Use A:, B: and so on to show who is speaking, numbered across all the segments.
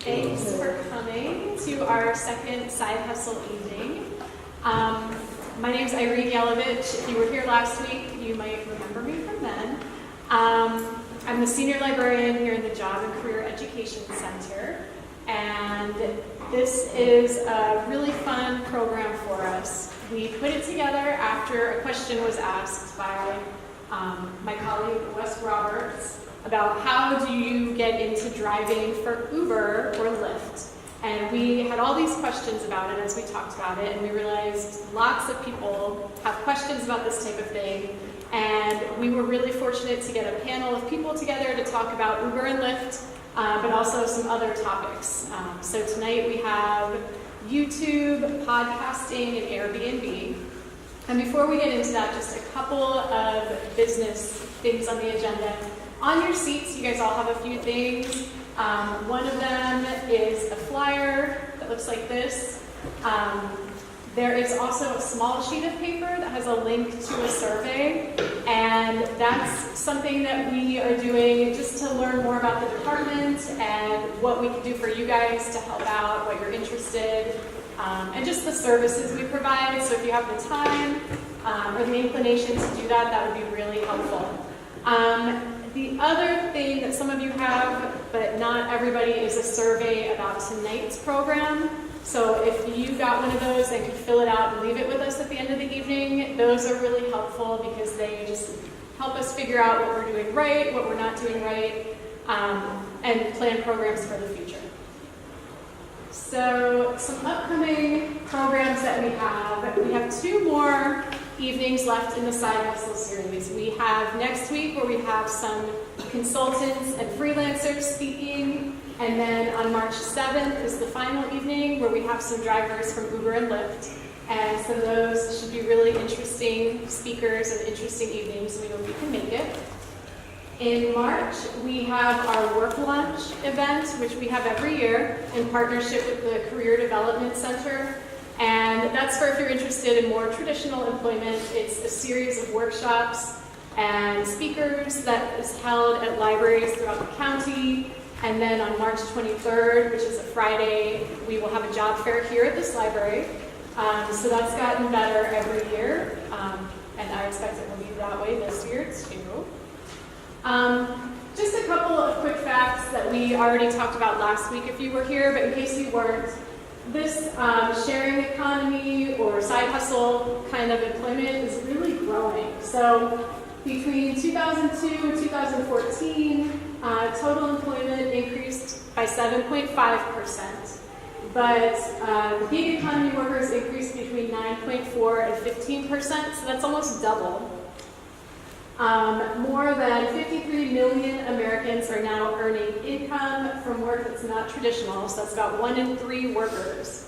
A: Thanks for coming to our second Side Hustle evening. My name is Irene Yelovich. If you were here last week, you might remember me from then. I'm the senior librarian here in the Job and Career Education Center, and this is a really fun program for us. We put it together after a question was asked by my colleague Wes Roberts about how do you get into driving for Uber or Lyft. And we had all these questions about it as we talked about it, and we realized lots of people have questions about this type of thing. And we were really fortunate to get a panel of people together to talk about Uber and Lyft, but also some other topics. So tonight we have YouTube, podcasting, and Air BnB. And before we get into that, just a couple of business things on the agenda. On your seats, you guys all have a few things. One of them is a flyer that looks like this. There is also a small sheet of paper that has a link to a survey, and that's something that we are doing just to learn more about the department and what we can do for you guys to help out, what you're interested, and just the services we provide. So if you have the time or the inclination to do that, that would be really helpful. The other thing that some of you have, but not everybody, is a survey about tonight's program. So if you got one of those and could fill it out and leave it with us at the end of the evening, those are really helpful because they just help us figure out what we're doing right, what we're not doing right, and plan programs for the future. So some upcoming programs that we have 2 more evenings left in the Side Hustle series. We have next week where we have some consultants and freelancers speaking, and then on March 7th is the final evening where we have some drivers from Uber and Lyft. And so those should be really interesting speakers and interesting evenings. We hope you can make it. In March, we have our work lunch event, which we have every year in partnership with the Career Development Center. And that's for if you're interested in more traditional employment. It's a series of workshops and speakers that is held at libraries throughout the county. And then on March 23rd, which is a Friday, we will have a job fair here at this library. So that's gotten better every year, and I expect it will be that way this year too. Just a couple of quick facts that we already talked about last week if you were here, but in case you weren't, this sharing economy or side hustle kind of employment is really growing. So between 2002 and 2014, total employment increased by 7.5%, but the gig economy workers increased between 9.4% and 15%, so that's almost double. More than 53 million Americans are now earning income from work that's not traditional, so that's about 1 in 3 workers.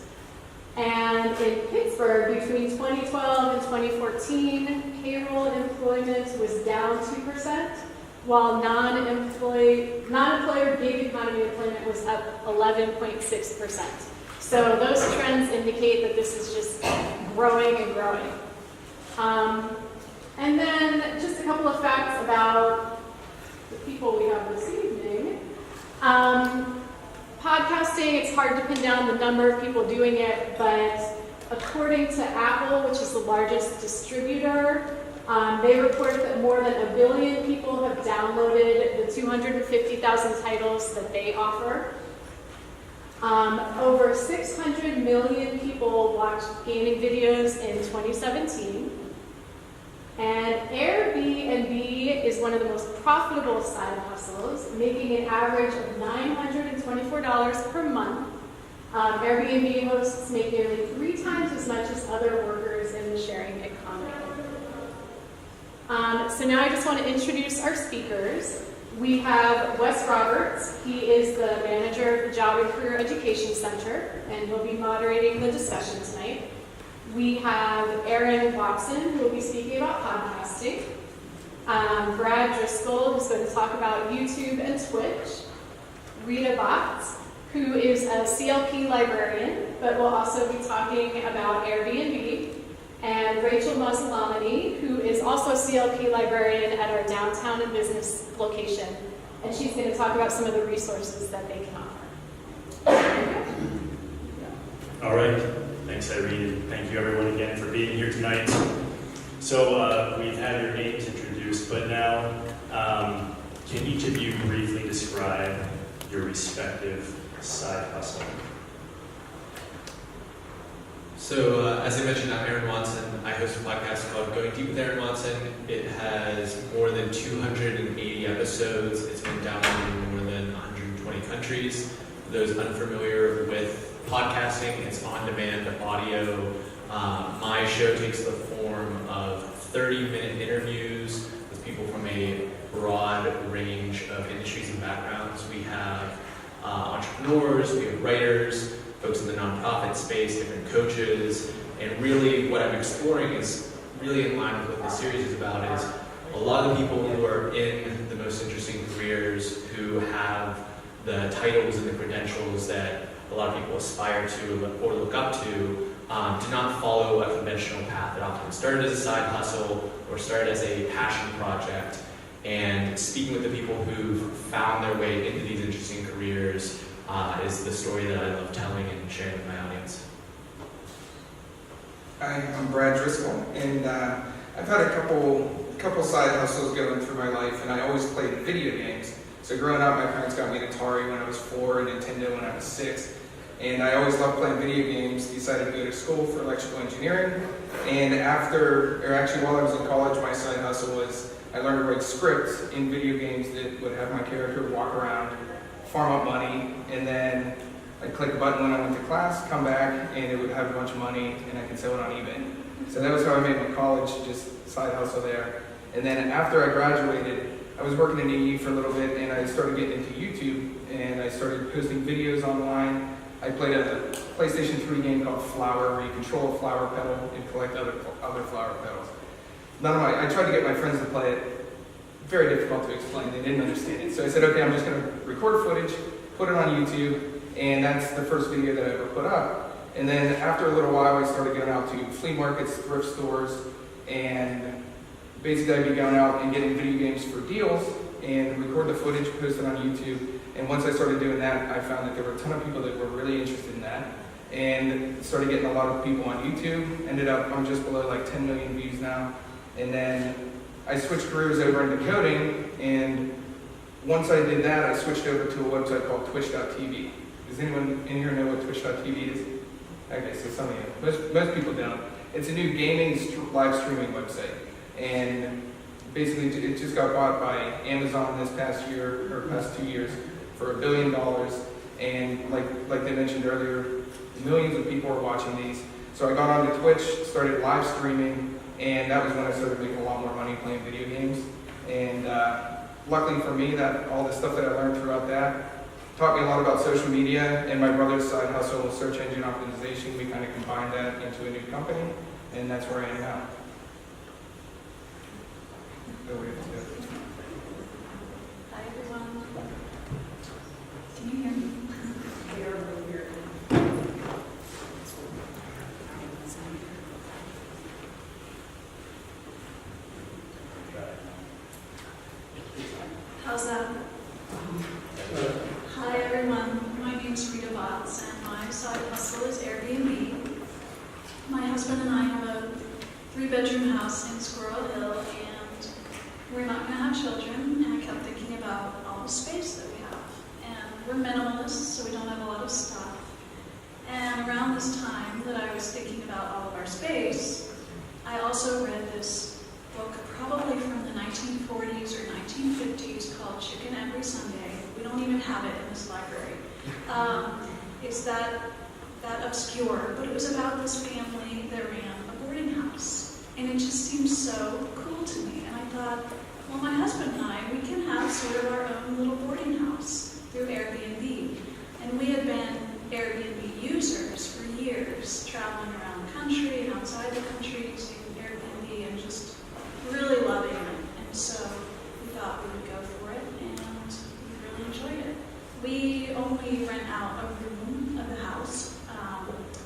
A: And in Pittsburgh, between 2012 and 2014, payroll employment was down 2%, while non-employer gig economy employment was up 11.6%. So those trends indicate that this is just growing and growing. And then just a couple of facts about the people we have this evening. Podcasting, it's hard to pin down the number of people doing it, but according to Apple, which is the largest distributor, they report that more than 1 billion people have downloaded the 250,000 titles that they offer. Over 600 million people watched gaming videos in 2017. And Air BnB is one of the most profitable side hustles, making an average of $924 per month. Airbnb hosts make nearly 3 times as much as other workers in the sharing economy. So now I just want to introduce our speakers. We have Wes Roberts. He is the manager of the Job and Career Education Center, and he'll be moderating the discussion tonight. We have Erin Watson, who will be speaking about podcasting. Brad Driscoll, who's going to talk about YouTube and Twitch. Rita Botts, who is a CLP librarian, but will also be talking about Air BnB. And Rachel Masilamani, who is also a CLP librarian at our downtown and business location. And she's going to talk about some of the resources that they can offer.
B: All right. Thanks, Irene. Thank you, everyone, again for being here tonight. So we've had your names introduced, but now can each of you briefly describe your respective side hustle?
C: So, as I mentioned, I'm Aaron Watson. I host a podcast called Going Deep with Aaron Watson. It has more than 280 episodes. It's been downloaded in more than 120 countries. For those unfamiliar with podcasting, it's on-demand audio. My show takes the form of 30-minute interviews with people from a broad range of industries and backgrounds. We have entrepreneurs, we have writers, folks in the nonprofit space, different coaches, and really what I'm exploring is really in line with what this series is about, is a lot of people who are in the most interesting careers, who have the titles and the credentials that a lot of people aspire to or look up to, do not follow a conventional path. That often started as a side hustle or started as a passion project. And speaking with the people who've found their way into these interesting careers is the story that I love telling and sharing with my audience.
D: Hi, I'm Brad Driscoll, and I've had a couple side hustles going through my life, and I always played video games. So growing up, my parents got me an Atari when I was 4, and Nintendo when I was 6, and I always loved playing video games. Decided to go to school for electrical engineering, and while I was in college, my side hustle was I learned to write scripts in video games that would have my character walk around, farm up money, and then I'd click a button when I went to class, come back, and it would have a bunch of money, and I could sell it on eBay. So that was how I made my college just side hustle there. And then after I graduated, I was working in EE for a little bit, and I started getting into YouTube, and I started posting videos online. I played a PlayStation 3 game called Flower, where you control a flower petal and collect other flower petals. I tried to get my friends to play it. Very difficult to explain. They didn't understand it. So I said, okay, I'm just going to record footage, put it on YouTube, and that's the first video that I ever put up. And then after a little while, I started going out to flea markets, thrift stores, and basically I'd be going out and getting video games for deals and record the footage, post it on YouTube. And once I started doing that, I found that there were a ton of people that were really interested in that, and started getting a lot of people on YouTube. Ended up, I'm just below like 10 million views now. And then I switched careers over into coding, and once I did that, I switched over to a website called twitch.tv. Does anyone in here know what twitch.tv is? Okay, so some of you. Most people don't. It's a new gaming live streaming website, and basically it just got bought by Amazon this past year, or past 2 years, for $1 billion, and like they mentioned earlier, millions of people are watching these. So I got onto Twitch, started live streaming, and that was when I started making a lot more money playing video games. And luckily for me, that all the stuff that I learned throughout that taught me a lot about social media, and my brother's side hustle, search engine optimization. We kind of combined that into a new company, and that's where I am now.
A: Hi, everyone. Can you hear me? How's that? Hi, everyone. My name's Rita Botts, and my side hustle is Air BnB. My husband and I have a 3-bedroom house in Squirrel Hill, and we're not going to have children, and I kept thinking about all the space that we have. And we're minimalists, so we don't have a lot of stuff. And around this time that I was thinking about all of our space, I also read this book, probably from the 1940s or 1950s, called Chicken Every Sunday. We don't even have it in this library. It's that obscure, but it was about this family that ran a boarding house. And it just seemed so cool to me. And I thought, well, my husband and I, we can have sort of our own little boarding house through Airbnb. And we had been Airbnb users for years, traveling around the country and outside the country using Airbnb and just really loving it. And so we thought we would go for it, and we really enjoyed it. We only rent out a room of the house,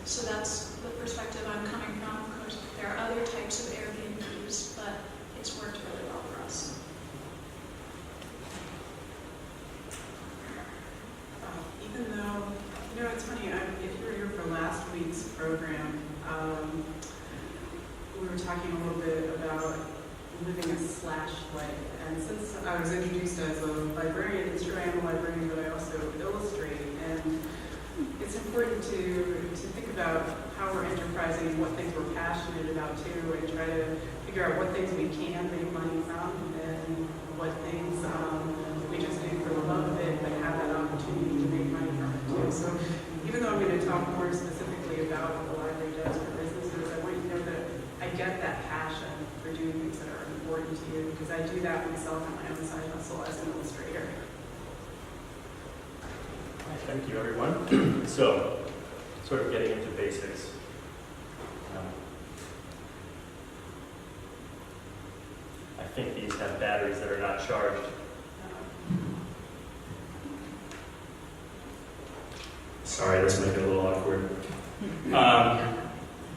A: so that's the perspective I'm coming from. Of course, there are other types of Airbnbs, but it's worked really well for us.
E: Even though, it's funny, if you were here for last week, week's program. We were talking a little bit about living a slash life, and since I was introduced as a librarian, it's true I am a librarian, but I also illustrate, and it's important to think about how we're enterprising and what things we're passionate about too, and try to figure out what things we can make money from and what things we just do for the love of it, but have that opportunity to make money from it too. So even though I'm going to talk more specifically about what the library does for businesses, I want you to know that I get that passion for doing things that are important to you, because I do that myself in my own side hustle as an illustrator.
B: Thank you, everyone. So, sort of getting into basics. I think these have batteries that are not charged. Sorry, this might be a little awkward.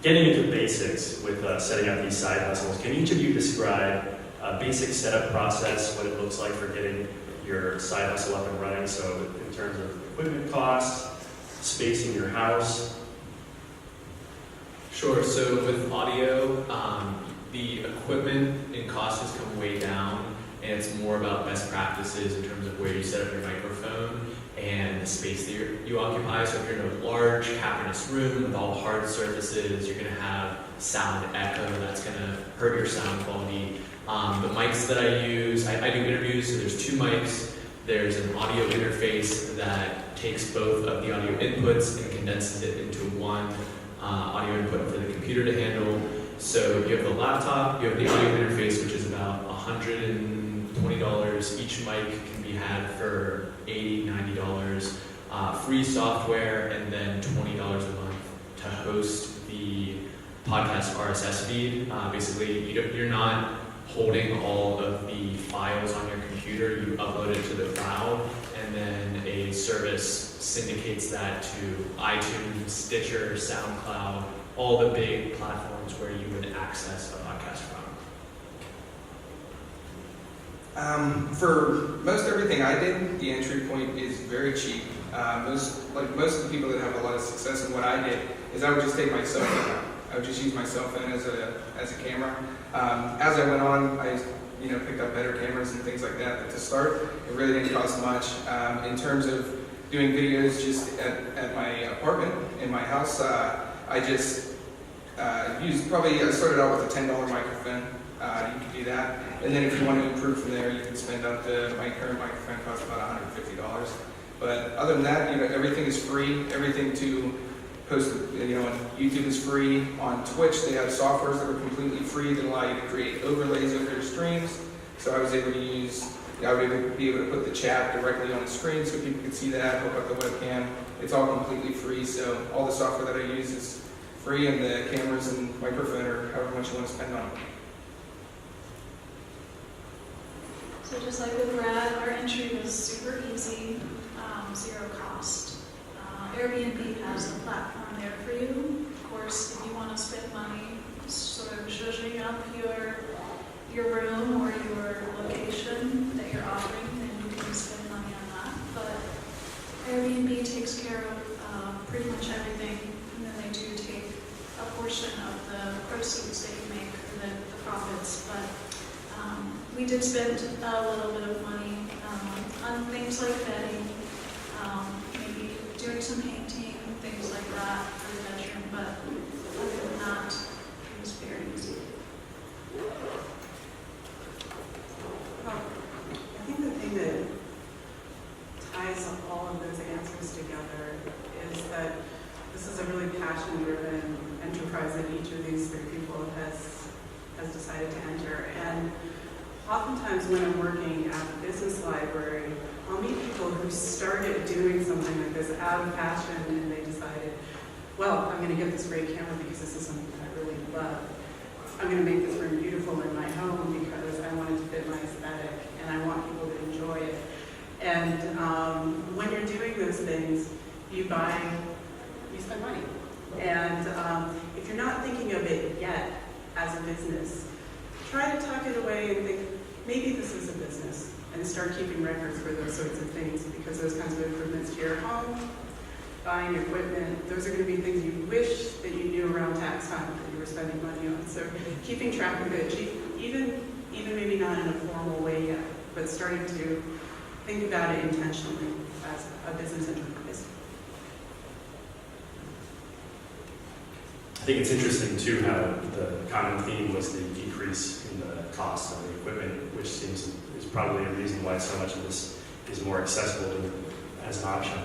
B: Getting into basics with setting up these side hustles, can each of you describe a basic setup process, what it looks like for getting your side hustle up and running? So in terms of equipment costs, space in your house.
C: Sure. So with audio, the equipment and cost has come way down, and it's more about best practices in terms of where you set up your microphone and the space that you occupy. So if you're in a large cavernous room with all hard surfaces, you're going to have sound echo that's going to hurt your sound quality. The mics that I use, I do interviews, so there's 2 mics. There's an audio interface that takes both of the audio inputs and condenses it into one audio input for the computer to handle. So you have the laptop, you have the audio interface, which is about $120. Each mic can be had for $80, $90. Free software, and then $20 a month to host the podcast RSS feed. Basically, you're not holding all of the files on your computer. You upload it to the cloud, and then a service syndicates that to iTunes, Stitcher, SoundCloud, all the big platforms where you would access a podcast from.
D: For most everything I did, the entry point is very cheap. Most of the people that have a lot of success in what I did is I would just take my cell phone out. I would just use my cell phone as a camera. As I went on, I picked up better cameras and things like that. But to start, it really didn't cost much. In terms of doing videos just at my apartment in my house, I just I started out with a $10 microphone. You can do that. And then if you want to improve from there, you can spend up to, my current microphone costs about $150. But other than that, everything is free. Everything to post, on YouTube is free. On Twitch, they have softwares that are completely free that allow you to create overlays over your streams. So I was able to be able to put the chat directly on the screen so people could see that, hook up the webcam. It's all completely free. So all the software that I use is free, and the cameras and microphone or however much you want to spend on them.
F: So just like with Brad, our entry was super easy, zero cost. Air BnB has a platform there for you. Of course, if you want to spend money sort of zhuzhing up your room or your location that you're offering, then you can spend money on that. But Airbnb takes care of pretty much everything, and then they do take a portion of the proceeds that you make, or the profits. But we did spend a little bit of money on things like bedding, maybe doing some painting, things like that for the bedroom, but other than that, it was very easy.
E: Well, I think the thing that ties all of those answers together is that this is a really passion-driven enterprise that each of these 3 people has decided to enter. And oftentimes when I'm working at the business library, I'll meet people who started doing something like this out of passion, and they decided, well, I'm going to get this great camera because this is something I really love. I'm going to make this room beautiful in my home because I want it to fit my aesthetic, and I want people to enjoy it. And when you're doing those things, you spend money. And if you're not thinking of it yet as a business, try to tuck it away and think, maybe this is a business, and start keeping records for those sorts of things, because those kinds of improvements to your home, buying equipment, those are going to be things you wish that you knew around tax time that you were spending money on. So keeping track of it, even maybe not in a formal way yet, but starting to think about it intentionally as a business enterprise.
B: I think it's interesting too how the common theme was the decrease in the cost of the equipment, which seems is probably a reason why so much of this is more accessible as an option.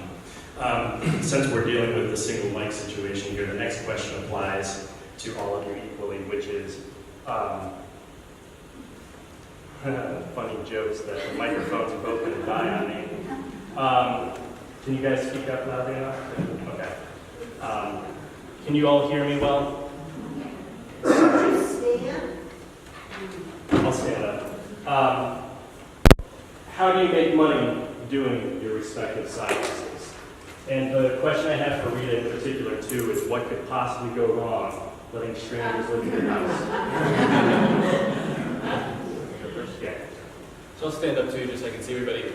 B: Since we're dealing with the single mic situation here, the next question applies to all of you equally, which is funny jokes that the microphones are both going to die on me. Can you guys speak up loudly enough? Okay. Can you all hear me well? I'll stand up. How do you make money doing your respective side hustles? And the question I have for Rita in particular too is what could possibly go wrong letting strangers live in your house? Yeah.
C: So I'll stand up too, just so I can see everybody.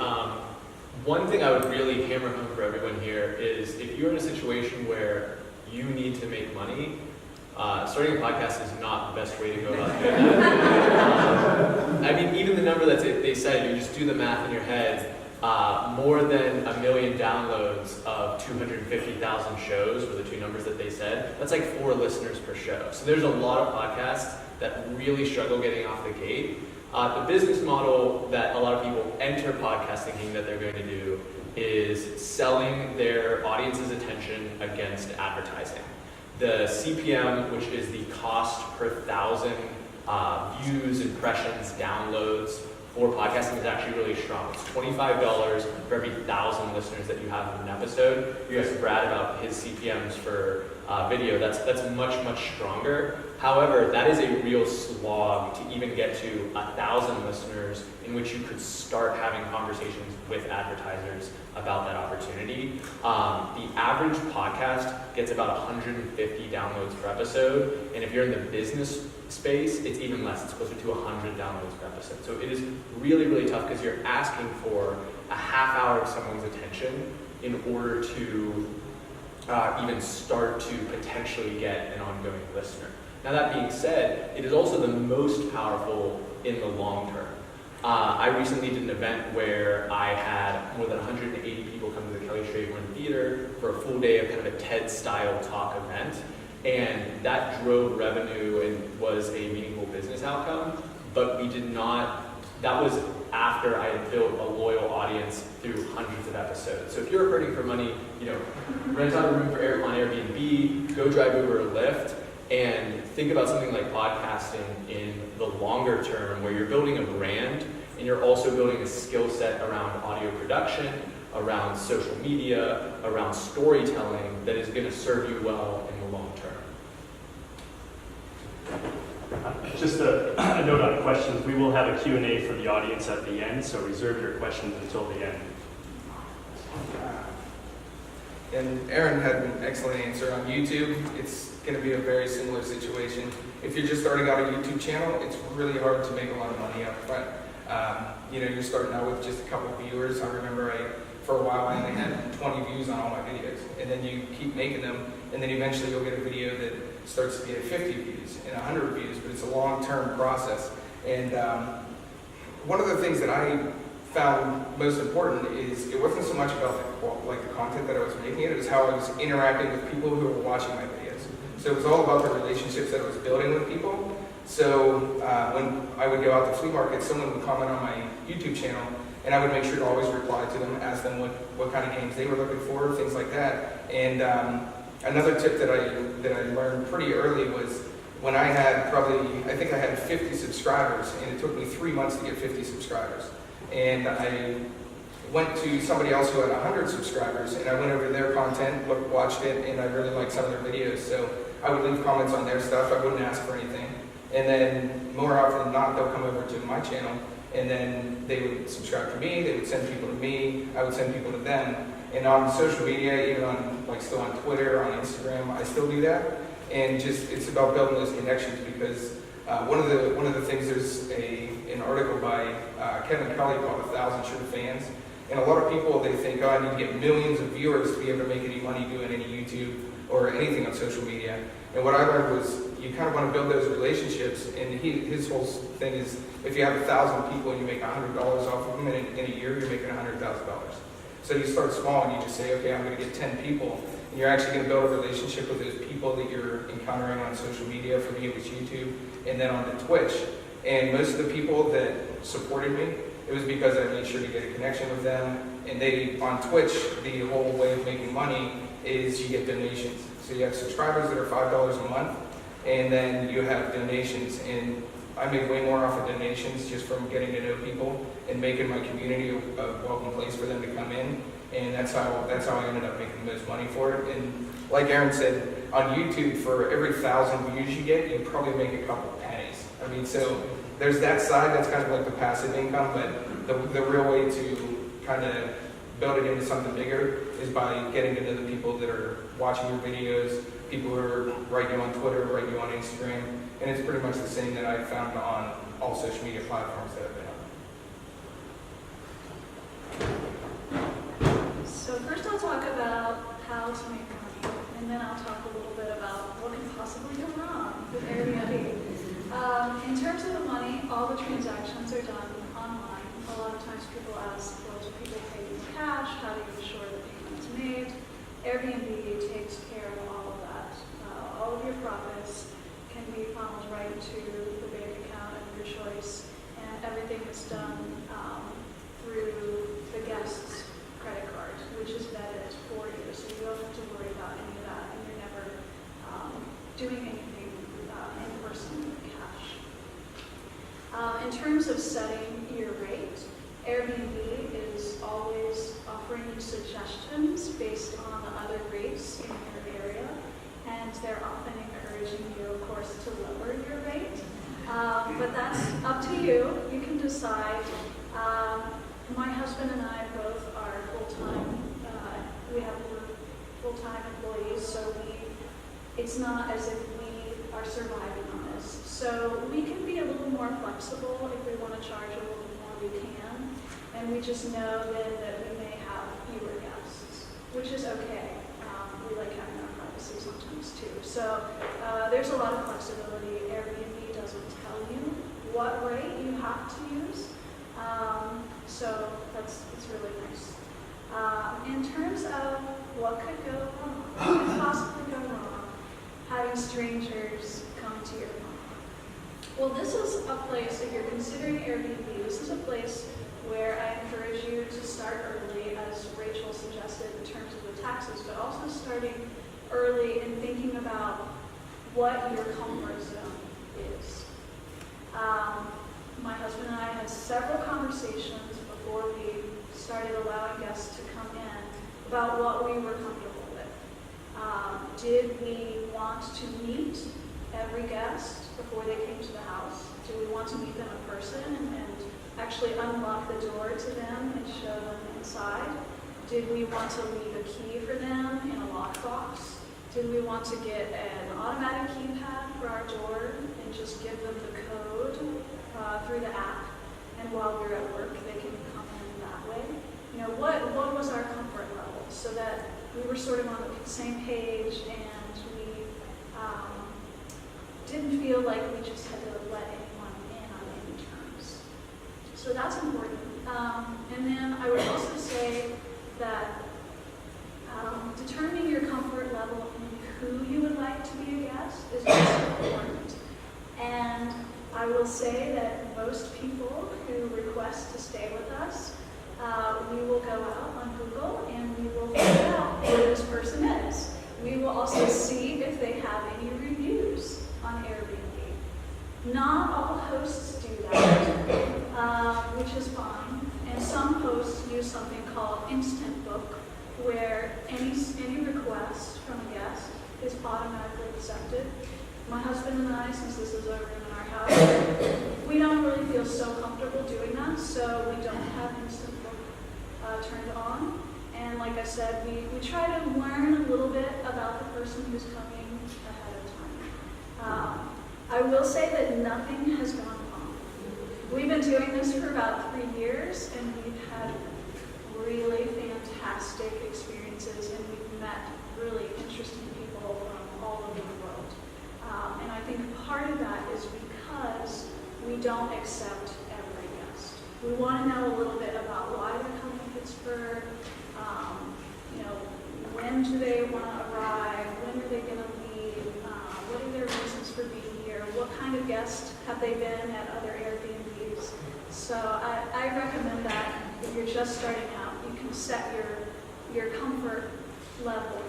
C: One thing I would really hammer home for everyone here is if you're in a situation where you need to make money, starting a podcast is not the best way to go about doing that. I mean, even the number that they said, you just do the math in your head, more than 1 million downloads of 250,000 shows were the two numbers that they said. That's like 4 listeners per show. So there's a lot of podcasts that really struggle getting off the gate. The business model that a lot of people enter podcast thinking that they're going to do is selling their audience's attention against advertising. The CPM, which is the cost per 1,000 views, impressions, downloads for podcasting, is actually really strong. It's $25 for every 1,000 listeners that you have in an episode. You asked Brad about his CPMs for video. That's much stronger. However, that is a real slog to even get to 1,000 listeners in which you could start having conversations with advertisers about that opportunity. The average podcast gets about 150 downloads per episode, and if you're in the business space, it's even less. It's closer to 100 downloads per episode. So it is really tough because you're asking for a half hour of someone's attention in order to even start to potentially get an ongoing listener. Now that being said, it is also the most powerful in the long term. I recently did an event where I had more than 180 people come to the Kelly Strathmore Theater for a full day of kind of a TED-style talk event, and that drove revenue and was a meaningful business outcome, but we did not, that was after I had built a loyal audience through hundreds of episodes. So if you're hurting for money, rent out a room on Airbnb, go drive Uber or Lyft, and think about something like podcasting in the longer term where you're building a brand and you're also building a skill set around audio production, around social media, around storytelling that is going to serve you well in the long term.
B: Just a note on questions. We will have a Q&A for the audience at the end, so reserve your questions until the end.
D: And Aaron had an excellent answer on YouTube. It's going to be a very similar situation. If you're just starting out a YouTube channel, it's really hard to make a lot of money up front. You're starting out with just a couple of viewers. I remember for a while I only had 20 views on all my videos. And then you keep making them, and then eventually you'll get a video that starts to get 50 views and 100 views, but it's a long-term process. And one of the things that I found most important is it wasn't so much about the content that I was making, it was how I was interacting with people who were watching my videos. So it was all about the relationships that I was building with people. So when I would go out to flea markets, someone would comment on my YouTube channel, and I would make sure to always reply to them, ask them what kind of games they were looking for, things like that. And another tip that I learned pretty early was when I had I think I had 50 subscribers, and it took me 3 months to get 50 subscribers. And I went to somebody else who had 100 subscribers, and I went over their content, watched it, and I really liked some of their videos. So I would leave comments on their stuff. I wouldn't ask for anything. And then more often than not, they'll come over to my channel, and then they would subscribe to me. They would send people to me. I would send people to them. And on social media, even on still on Twitter, on Instagram, I still do that. And it's about building those connections because one of the things, there's an article by Kevin Kelly called 1,000 True Fans, And a lot of people, they think, oh, I need to get millions of viewers to be able to make any money doing any YouTube or anything on social media. And what I learned was you kind of want to build those relationships. And his whole thing is, if you have 1,000 people and you make $100 off of them in a year, you're making $100,000. So you start small and you just say, okay, I'm going to get 10 people. And you're actually going to build a relationship with those people that you're encountering on social media. For me, it was YouTube, and then on the Twitch. And most of the people that supported me, it was because I made sure to get a connection with them. And they, on Twitch, the whole way of making money is you get donations. So you have subscribers that are $5 a month, and then you have donations. And I made way more off of donations just from getting to know people and making my community a welcome place for them to come in. And that's how I ended up making the most money for it. And like Aaron said, on YouTube, for every 1,000 views you get, you probably make a couple pennies. I mean, so there's that side that's kind of like the passive income, but the real way to kind of build it into something bigger is by getting to know the people that are watching your videos, people who are writing you on Twitter, writing you on Instagram, and it's pretty much the same that I found on all social media platforms that I've been on.
F: So first I'll talk about how to make money, and then I'll talk a little bit about what can possibly go wrong with Airbnb. In terms of the money, all the transactions are done online. A lot of times people ask, well, do people pay you in cash? How do you ensure that payment's made? Airbnb takes care of all of that. All of your profits can be funneled right to the bank account of your choice, and everything is done through the guest's credit card, which is vetted for you, so you don't have to worry about any of that, and you're never doing anything in person with cash. In terms of setting your rate, Airbnb is always offering you suggestions based on the other rates in your area, and they're often encouraging you, of course, to lower your rate. But that's up to you. You can decide. My husband and I both are full-time. We're full-time employees, so it's not as if we are surviving on this. So we can be a little more flexible. If we want to charge a little more, we can. And we just know then that we may have fewer guests, which is okay. We like having our privacy sometimes too. So there's a lot of flexibility. Airbnb doesn't tell you what rate you have to use. So it's really nice. In terms of what could go wrong, what could possibly go wrong, having strangers come to your home. Well, this is a place, if you're considering Airbnb, this is a place where I encourage you to start early, as Rachel suggested, in terms of the taxes, but also starting early and thinking about what your comfort zone is. My husband and I had several conversations before we started allowing guests to come in about what we were comfortable with. Did we want to meet every guest before they came to the house? Do we want to meet them in person and actually unlock the door to them and show them inside? Did we want to leave a key for them in a lockbox? Did we want to get an automatic keypad for our door and just give them the code through the app? And while we're at work, they can come in that way. You know, what was our comfort level, so that we were sort of on the same page and we didn't feel like we just had to let anyone in on any terms. So that's important. And then I would also say that determining your comfort level and who you would like to be a guest is also important. And I will say that most people who request to stay with us, we will go out on Google and we will find out who this person is. We will also see if they have any reviews on Airbnb. Not all hosts do that, which is fine. And some hosts use something called Instant Book, where any request from a guest is automatically accepted. My husband and I, since this is a room in our house, we don't really feel so comfortable doing that, so we don't have Instant Book turned on. And like I said, we try to learn a little bit about the person who's coming ahead of time. I will say that nothing has gone wrong. We've been doing this for about 3 years, and we've had really fantastic experiences, and we've met really interesting people from all over the world. And I think part of that is because we don't accept every guest. We want to know a little bit about why they're coming to Pittsburgh. When do they want to arrive? When are they going to leave? What are their reasons for being here? What kind of guests have they been at other Airbnbs? So I recommend that if you're just starting out, you can set your comfort level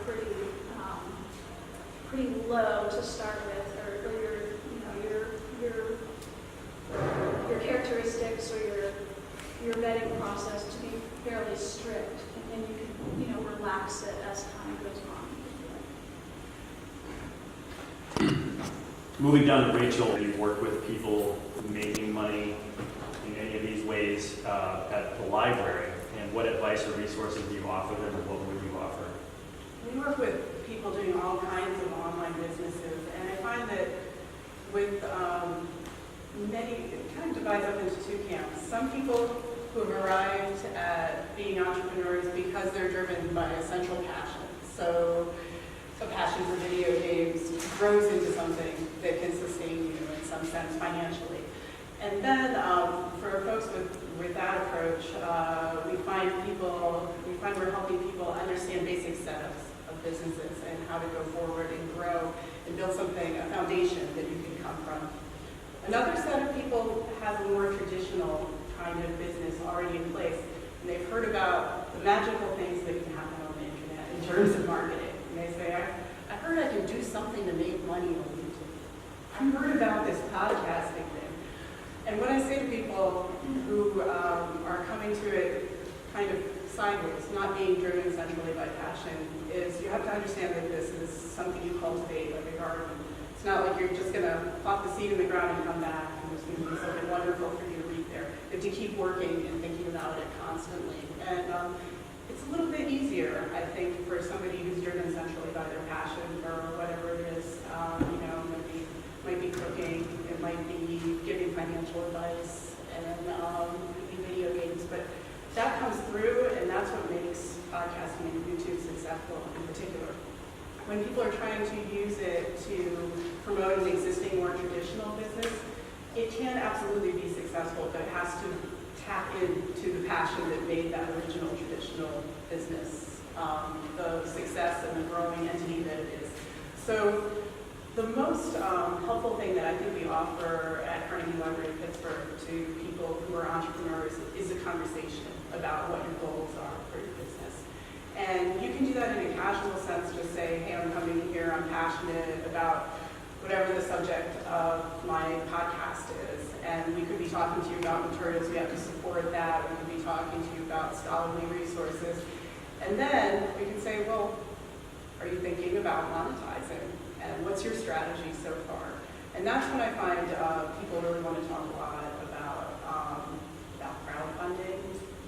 F: pretty low to start with, or your characteristics or your vetting process to be fairly strict, and you can relax it as time goes on.
B: Moving down to Rachel, you've worked with people making money in any of these ways at the library, and what advice or resources do you offer them, and what would you offer?
E: We work with people doing all kinds of online businesses, and I find that with many, it kind of divides up into two camps. Some people who have arrived at being entrepreneurs because they're driven by a central passion. So a passion for video games grows into something that can sustain you in some sense financially. And then for folks with that approach, we find we're helping people understand basic setups of businesses and how to go forward and grow and build something, a foundation that you can come from. Another set of people has a more traditional kind of business already in place, and they've heard about the magical things that can happen on the internet in terms of marketing. And they say, I heard I could do something to make money on YouTube. I heard about this podcasting thing. And what I say to people who are coming to it kind of sideways, not being driven centrally by passion, is you have to understand that this is something you cultivate like a garden. It's not like you're just going to plop the seed in the ground and come back and there's going to be something wonderful for you to reap there. You have to keep working and thinking about it constantly. And it's a little bit easier, I think, for somebody who's driven centrally by their passion or whatever it is. Might be cooking, it might be giving financial advice, and it could be video games. But that comes through, and that's what makes podcasting and YouTube successful in particular. When people are trying to use it to promote an existing, more traditional business, it can absolutely be successful, but it has to tap into the passion that made that original traditional business the success and the growing entity that it is. So the most helpful thing that I think we offer at Carnegie Library of Pittsburgh to people who are entrepreneurs is a conversation about what your goals are for your business. And you can do that in a casual sense, just say, hey, I'm coming here, I'm passionate about whatever the subject of my podcast is. And we could be talking to you about materials we have to support that. We could be talking to you about scholarly resources. And then we can say, well, are you thinking about monetizing? And what's your strategy so far? And that's when I find people really want to talk a lot about crowdfunding,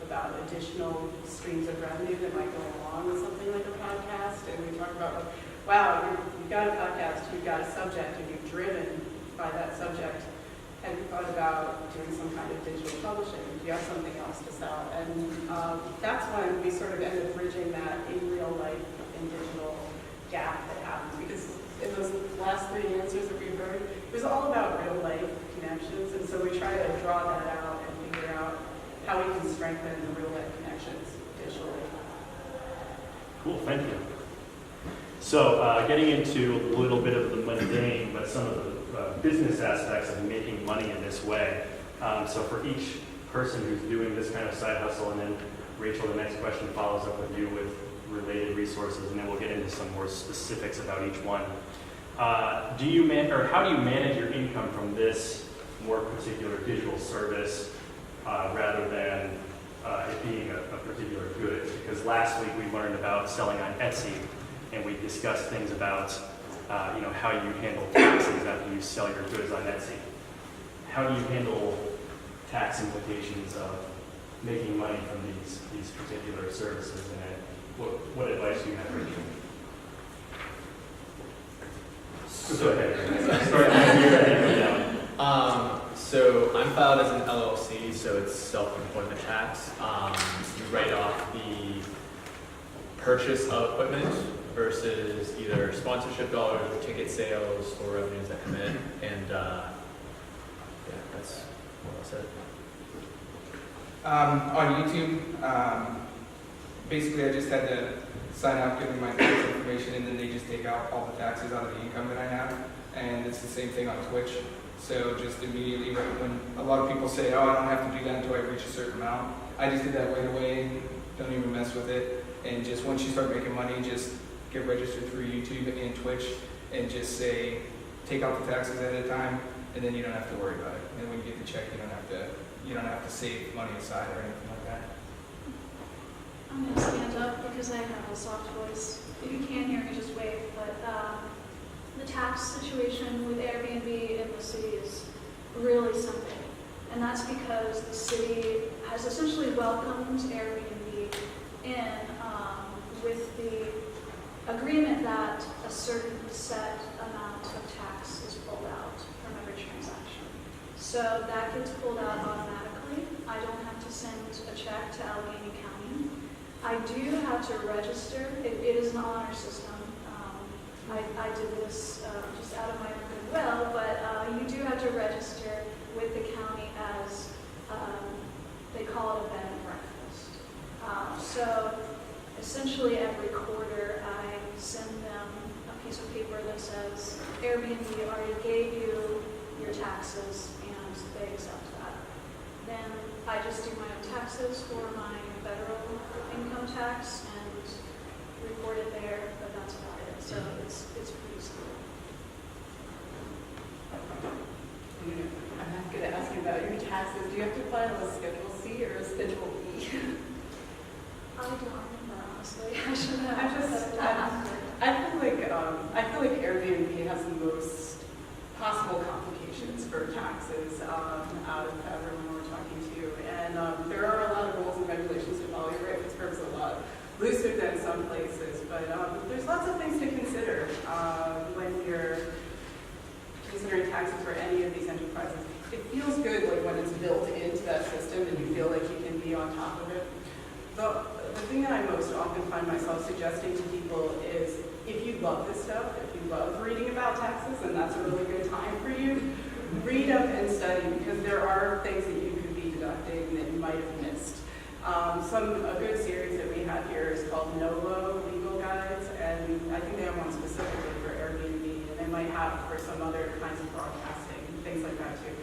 E: about additional streams of revenue that might go along with something like a podcast. And we talk about, like, wow, you've got a podcast, you've got a subject, and you're driven by that subject. Have you thought about doing some kind of digital publishing? Do you have something else to sell? And that's when we sort of end up bridging that in real life and digital gap that happens. Because in those last three answers that we've heard, it was all about real life connections. And so we try to draw that out and figure out how we can strengthen the real life connections digitally.
B: Cool, thank you. So getting into a little bit of the mundane, but some of the business aspects of making money in this way. So for each person who's doing this kind of side hustle, and then Rachel, the next question follows up with you with related resources, and then we'll get into some more specifics about each one. How do you manage your income from this more particular digital service rather than it being a particular good? Because last week we learned about selling on Etsy, and we discussed things about how you handle taxes after you sell your goods on Etsy. How do you handle tax implications of making money from these particular services, and what advice do you have, Rachel? Go ahead.
C: So I'm filed as an LLC, so it's self-employment tax. You write off the purchase of equipment versus either sponsorship dollars or ticket sales or revenues that come in. And yeah, that's what I said.
D: On YouTube, basically I just had to sign up, give them my tax information, and then they just take out all the taxes out of the income that I have. And it's the same thing on Twitch. So just immediately, right when a lot of people say, oh, I don't have to do that until I reach a certain amount, I just did that right away, don't even mess with it. And just once you start making money, just get registered through YouTube and Twitch and just say, take out the taxes at a time, and then you don't have to worry about it. And when you get the check, you don't have to save money aside or anything like that.
F: I'm going to stand up because I have a soft voice. If you can't hear me, just wave. But the tax situation with Airbnb in the city is really something. And that's because the city has essentially welcomed Airbnb in with the agreement that a certain set amount of tax is pulled out from every transaction. So that gets pulled out automatically. I don't have to send a check to Allegheny County. I do have to register. It is an honor system. I did this just out of my goodwill, but you do have to register with the county as, they call it a bed and breakfast. So essentially every quarter I send them a piece of paper that says, Airbnb already gave you your taxes and they accept that. Then I just do my own taxes for my federal income tax and report it there, but that's about it. So it's pretty simple.
E: I'm going to ask you about your taxes. Do you have to file a Schedule C or a Schedule E?
F: I don't remember, honestly. I should have.
E: I feel like Airbnb has the most possible complications for taxes out of everyone we're talking to. And there are a lot of rules and regulations to follow. You're right, Pittsburgh's a lot looser than some places, but there's lots of things to consider when you're considering taxes for any of these enterprises. It feels good like when it's built into that system and you feel like you can be on top of it. The thing that I most often find myself suggesting to people is if you love this stuff, if you love reading about taxes, and that's a really good time for you, read up and study because there are things that you could be deducting that you might have missed. A good series that we have here is called NOVO Legal Guides, and I think they have one specifically for Airbnb, and they might have for some other kinds of broadcasting, things like that too.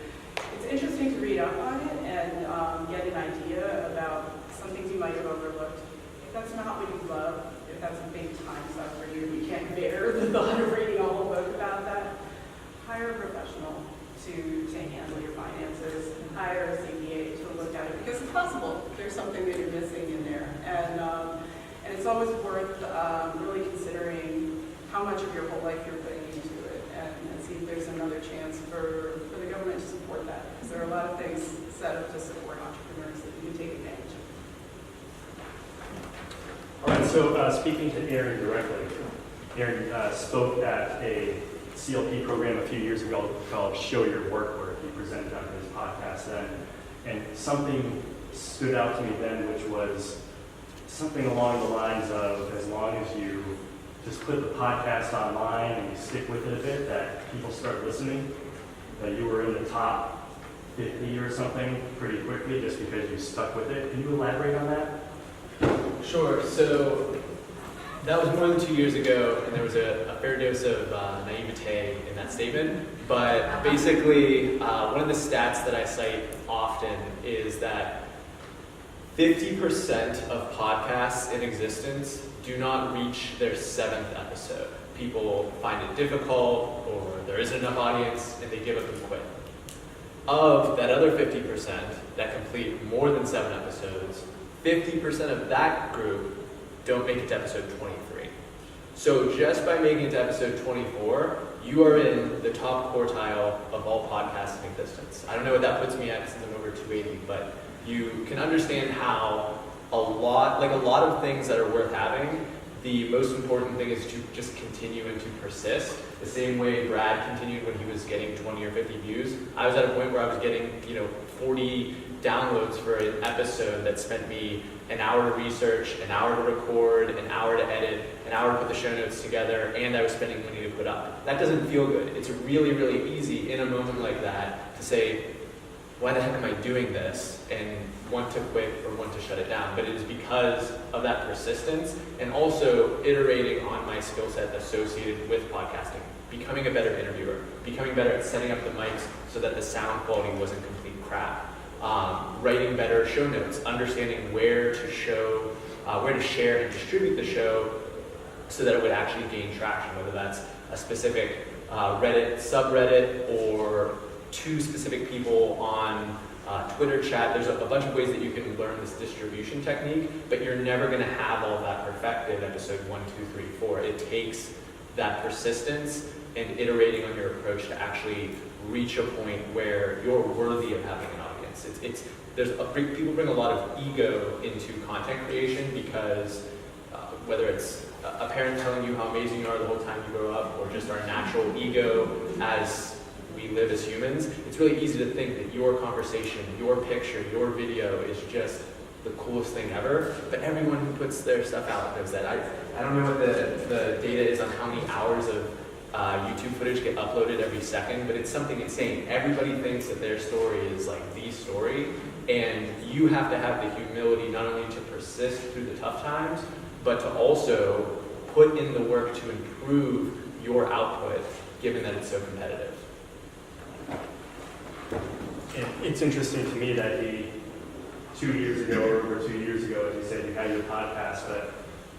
E: It's interesting to read up on it and get an idea about some things you might have overlooked. If that's not what you love, if that's a big time suck for you, you can't bear the thought of reading a whole book about that, hire a professional to handle your finances and hire a CPA to look at it because it's possible there's something that you're missing in there. And it's always worth really considering how much of your whole life you're putting into it and see if there's another chance for the government to support that. Because there are a lot of things set up to support entrepreneurs that you can take advantage of.
B: All right, so speaking to Aaron directly, Aaron spoke at a CLP program a few years ago called Show Your Work, where he presented on his podcast then. And something stood out to me then, which was something along the lines of, as long as you just put the podcast online and you stick with it a bit, that people start listening, that you were in the top 50 or something pretty quickly just because you stuck with it. Can you elaborate on that?
C: Sure. So that was more than 2 years ago, and there was a fair dose of naivete in that statement. But basically, one of the stats that I cite often is that 50% of podcasts in existence do not reach their 7th episode. People find it difficult, or there isn't enough audience, and they give up and quit. Of that other 50% that complete more than 7 episodes, 50% of that group don't make it to episode 23. So just by making it to episode 24, you are in the top quartile of all podcasts in existence. I don't know what that puts me at since I'm over 280, but you can understand how a lot of things that are worth having, the most important thing is to just continue and to persist. The same way Brad continued when he was getting 20 or 50 views. I was at a point where I was getting, 40 downloads for an episode that spent me an hour to research, an hour to record, an hour to edit, an hour to put the show notes together, and I was spending money to put up. That doesn't feel good. It's really, really easy in a moment like that to say, why the heck am I doing this? And want to quit or want to shut it down. But it is because of that persistence and also iterating on my skill set associated with podcasting, becoming a better interviewer, becoming better at setting up the mics so that the sound quality wasn't complete crap, writing better show notes, understanding where to share and distribute the show so that it would actually gain traction, whether that's a specific Reddit subreddit or 2 specific people on Twitter chat. There's a bunch of ways that you can learn this distribution technique, but you're never going to have all that perfected episode 1, 2, 3, 4. It takes that persistence and iterating on your approach to actually reach a point where you're worthy of having an audience. People bring a lot of ego into content creation because whether it's a parent telling you how amazing you are the whole time you grow up, or just our natural ego as we live as humans, it's really easy to think that your conversation, your picture, your video is just the coolest thing ever. But everyone who puts their stuff out knows that. I don't know what the data is on how many hours of YouTube footage get uploaded every second, but it's something insane. Everybody thinks that their story is like the story, and you have to have the humility not only to persist through the tough times, but to also put in the work to improve your output, given that it's so competitive.
B: It's interesting to me that 2 years ago, or over 2 years ago, as you said, you had your podcast, but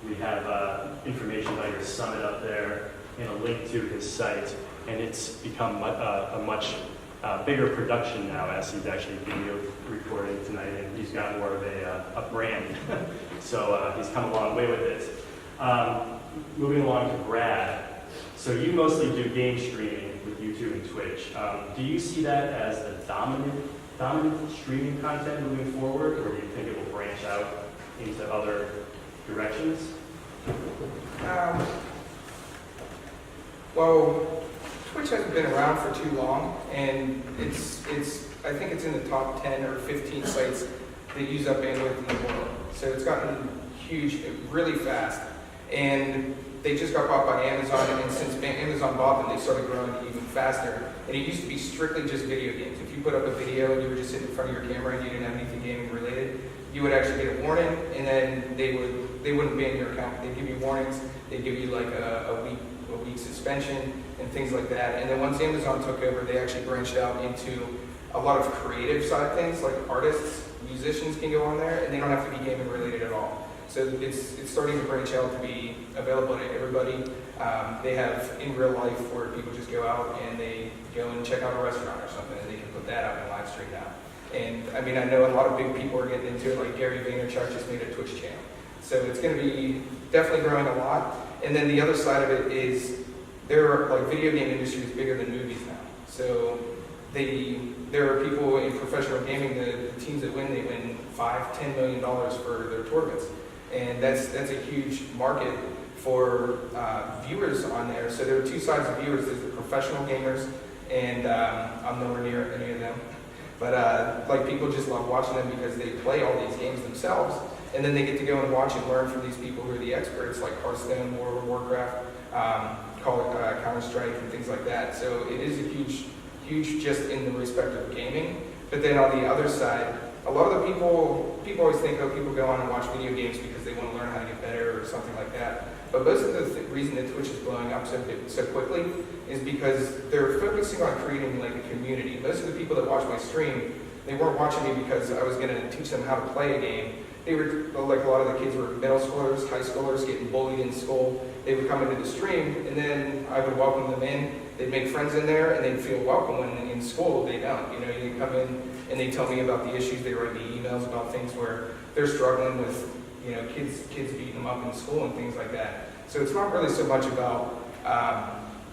B: we have information about your summit up there and a link to his site, and it's become a much bigger production now as he's actually video recording tonight, and he's got more of a brand. So he's come a long way with it. Moving along to Brad. So you mostly do game streaming with YouTube and Twitch. Do you see that as the dominant streaming content moving forward, or do you think it will branch out into other directions?
D: Well, Twitch hasn't been around for too long, and I think it's in the top 10 or 15 sites that use up bandwidth in the world. So it's gotten huge really fast, and they just got bought by Amazon, and since Amazon bought them, they started growing even faster. And it used to be strictly just video games. If you put up a video and you were just sitting in front of your camera and you didn't have anything gaming related, you would actually get a warning, and then they wouldn't ban your account. They'd give you warnings. They'd give you like a week suspension and things like that. And then once Amazon took over, they actually branched out into a lot of creative side things, like artists, musicians can go on there, and they don't have to be gaming related at all. So it's starting to branch out to be available to everybody. They have in real life where people just go out and they go and check out a restaurant or something, and they can put that out and live stream now. And I mean, I know a lot of big people are getting into it, like Gary Vaynerchuk just made a Twitch channel. So it's going to be definitely growing a lot. And then the other side of it is video game industry is bigger than movies now. So there are people in professional gaming, the teams that win, they win $5-10 million for their tournaments. And that's a huge market for viewers on there. So there are 2 sides of viewers. There's the professional gamers, and I'm nowhere near any of them. But people just love watching them because they play all these games themselves, and then they get to go and watch and learn from these people who are the experts, like Hearthstone, World of Warcraft, Counter-Strike, and things like that. So it is a huge just in the respect of gaming. But then on the other side, a lot of the people always think, people go on and watch video games because they want to learn how to get better or something like that. But most of the reason that Twitch is blowing up so quickly is because they're focusing on creating like a community. Most of the people that watch my stream, they weren't watching me because I was going to teach them how to play a game. They were, like a lot of the kids were middle schoolers, high schoolers, getting bullied in school. They would come into the stream, and then I would welcome them in. They'd make friends in there, and they'd feel welcome when in school they don't. You come in, and they tell me about the issues. They write me emails about things where they're struggling with, kids beating them up in school and things like that. So it's not really so much about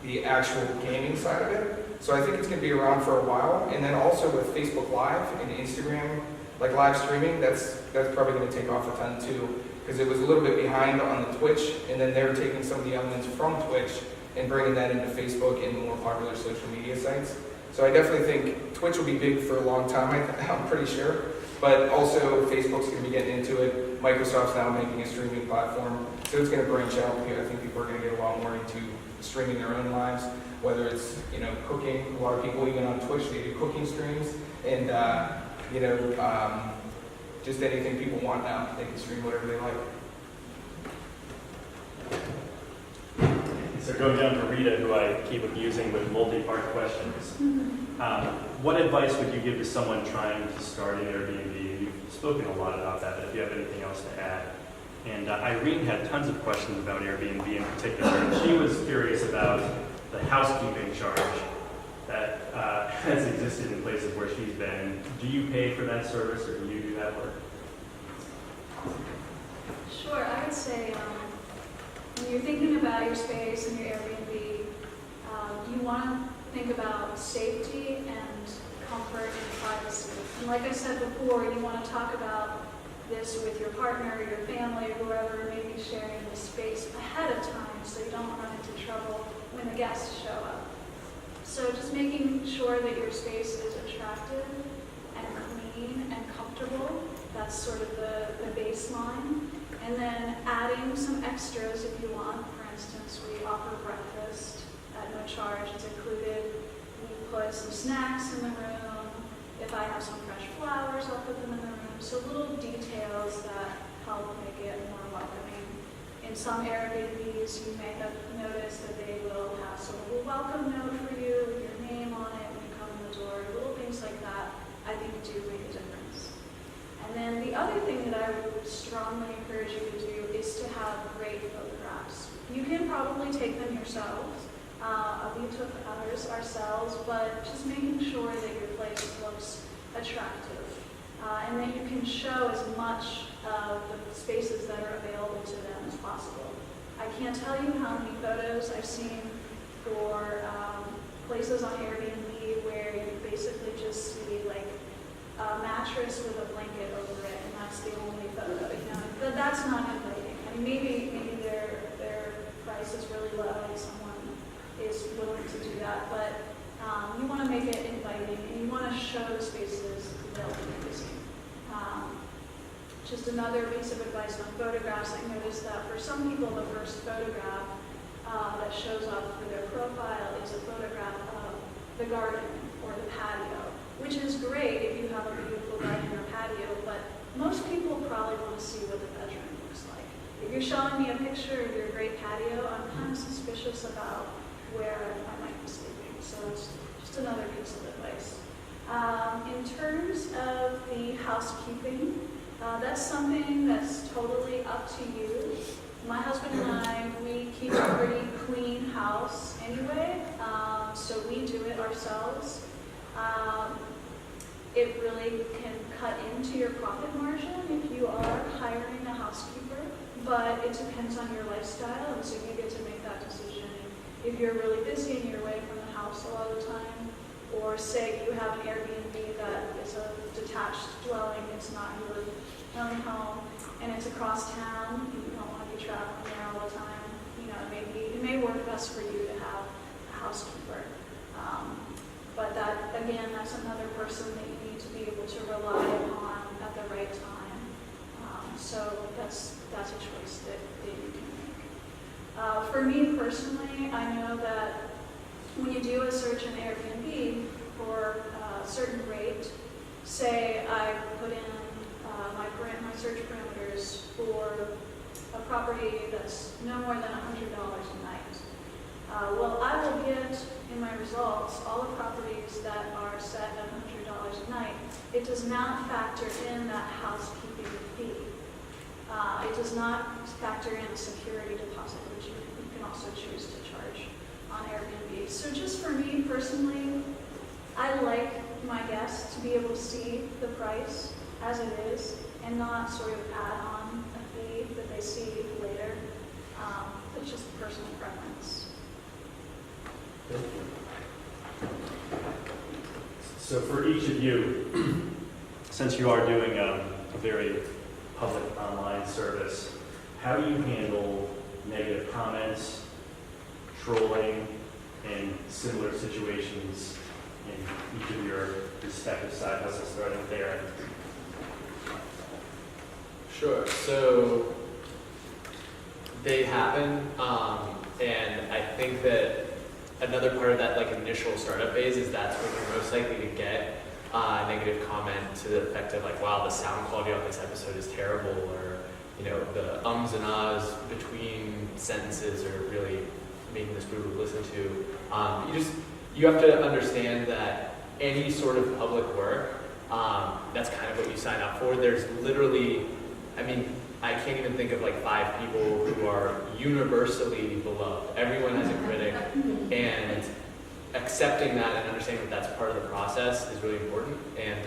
D: the actual gaming side of it. So I think it's going to be around for a while. And then also with Facebook Live and Instagram, like live streaming, that's probably going to take off a ton too. because it was a little bit behind on the Twitch, and then they're taking some of the elements from Twitch and bringing that into Facebook and more popular social media sites. So I definitely think Twitch will be big for a long time, I'm pretty sure. But also Facebook's going to be getting into it. Microsoft's now making a streaming platform. So it's going to branch out here. I think people are going to get a lot more into streaming their own lives, whether it's, cooking. A lot of people, even on Twitch, they do cooking streams. And, just anything people want now. They can stream whatever they like.
B: So going down to Rita, who I keep abusing with multi-part questions. What advice would you give to someone trying to start an Airbnb? You've spoken a lot about that, but if you have anything else to add. And Irene had tons of questions about Airbnb in particular. And she was curious about the housekeeping charge that has existed in places where she's been. Do you pay for that service, or do you do that work?
F: Sure, I would say when you're thinking about your space and your Airbnb, you want to think about safety and comfort and privacy. And like I said before, you want to talk about this with your partner, your family, or whoever may be sharing the space ahead of time so you don't run into trouble when the guests show up. So just making sure that your space is attractive and clean and comfortable, that's sort of the baseline. And then adding some extras if you want. For instance, we offer breakfast at no charge, it's included. We put some snacks in the room. If I have some fresh flowers, I'll put them in the room. So little details that help make it more welcoming. In some Airbnbs, you may have noticed that they will have sort of a welcome note for you with your name on it when you come in the door. Little things like that, I think, do make a difference. And then the other thing that I would strongly encourage you to do is to have great photographs. You can probably take them yourselves. We took ours ourselves, but just making sure that your place looks attractive and that you can show as much of the spaces that are available to them as possible. I can't tell you how many photos I've seen for places on Airbnb where you basically just see like a mattress with a blanket over it, and that's the only photo. But that's not inviting. I mean, maybe their price is really low and someone is willing to do that, but you want to make it inviting and you want to show the spaces they'll be using. Just another piece of advice on photographs, I noticed that for some people the first photograph that shows up for their profile is a photograph of the garden or the patio, which is great if you have a beautiful garden or patio, but most people probably want to see what the bedroom looks like. If you're showing me a picture of your great patio, I'm kind of suspicious about where I might be sleeping. So that's just another piece of advice. In terms of the housekeeping, that's something that's totally up to you. My husband and I, we keep a pretty clean house anyway, so we do it ourselves. It really can cut into your profit margin if you are hiring a housekeeper, but it depends on your lifestyle, and so you get to make that decision. If you're really busy and you're away from the house a lot of the time, or say you have an Airbnb that is a detached dwelling, it's not your own home, and it's across town, and you don't want to be traveling there all the time, it may work best for you to have a housekeeper. But that, again, that's another person that you need to be able to rely upon at the right time. So that's a choice that you can make. For me personally, I know that when you do a search in Airbnb for a certain rate, say I put in my search parameters for a property that's no more than $100 a night. Well, I will get in my results all the properties that are set at $100 a night. It does not factor in that housekeeping fee. It does not factor in a security deposit, which you can also choose to charge on Airbnb. So just for me personally, I like my guests to be able to see the price as it is and not sort of add on a fee that they see later. It's just personal preference.
B: So for each of you, since you are doing a very public online service, how do you handle negative comments, trolling, and similar situations in each of your respective side hustles, starting with Aaron?
C: Sure. So they happen, and I think that another part of that like initial startup phase is that's when you're most likely to get a negative comment to the effect of like, wow, the sound quality on this episode is terrible, or you know, the ums and ahs between sentences are really making this brutal to listen to. You have to understand that any sort of public work, that's kind of what you sign up for. There's literally, I mean, I can't even think of like 5 people who are universally beloved. Everyone has a critic, and accepting that and understanding that that's part of the process is really important. And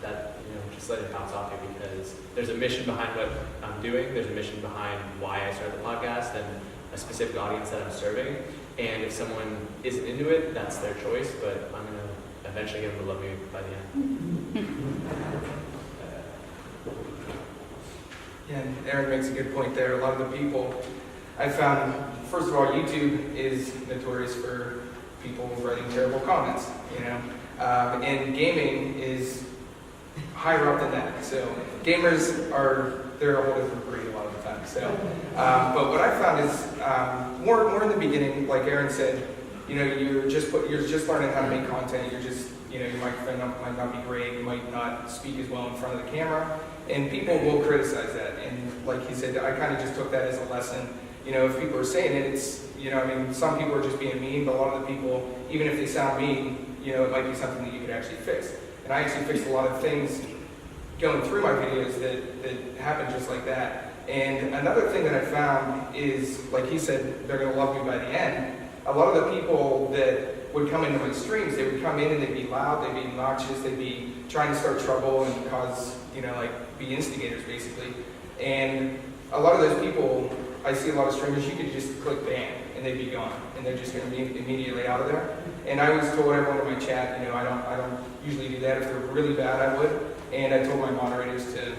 C: that, you know, just let it bounce off you, because there's a mission behind what I'm doing. There's a mission behind why I started the podcast and a specific audience that I'm serving. And if someone isn't into it, that's their choice, but I'm going to eventually get them to love me by the end.
D: Yeah, and Aaron makes a good point there. A lot of the people I found, first of all, YouTube is notorious for people writing terrible comments, you know, and gaming is higher up than that. So gamers they're a whole different breed a lot of the time. So, but what I found is more in the beginning, like Aaron said, you know, you're just learning how to make content. You're just, you know, your microphone might not be great. You might not speak as well in front of the camera, and people will criticize that. And like he said, I kind of just took that as a lesson. You know, if people are saying it, it's, you know, I mean, some people are just being mean, but a lot of the people, even if they sound mean, you know, it might be something that you could actually fix. And I actually fixed a lot of things going through my videos that happened just like that. And another thing that I found is, like he said, they're going to love me by the end. A lot of the people that would come into my streams, they would come in and they'd be loud, they'd be obnoxious, they'd be trying to start trouble and cause, you know, like be instigators basically. And a lot of those people, I see a lot of streamers, you could just click ban and they'd be gone, and they're just going to be immediately out of there. And I always told everyone in my chat, you know, I don't usually do that. If they're really bad, I would. And I told my moderators to,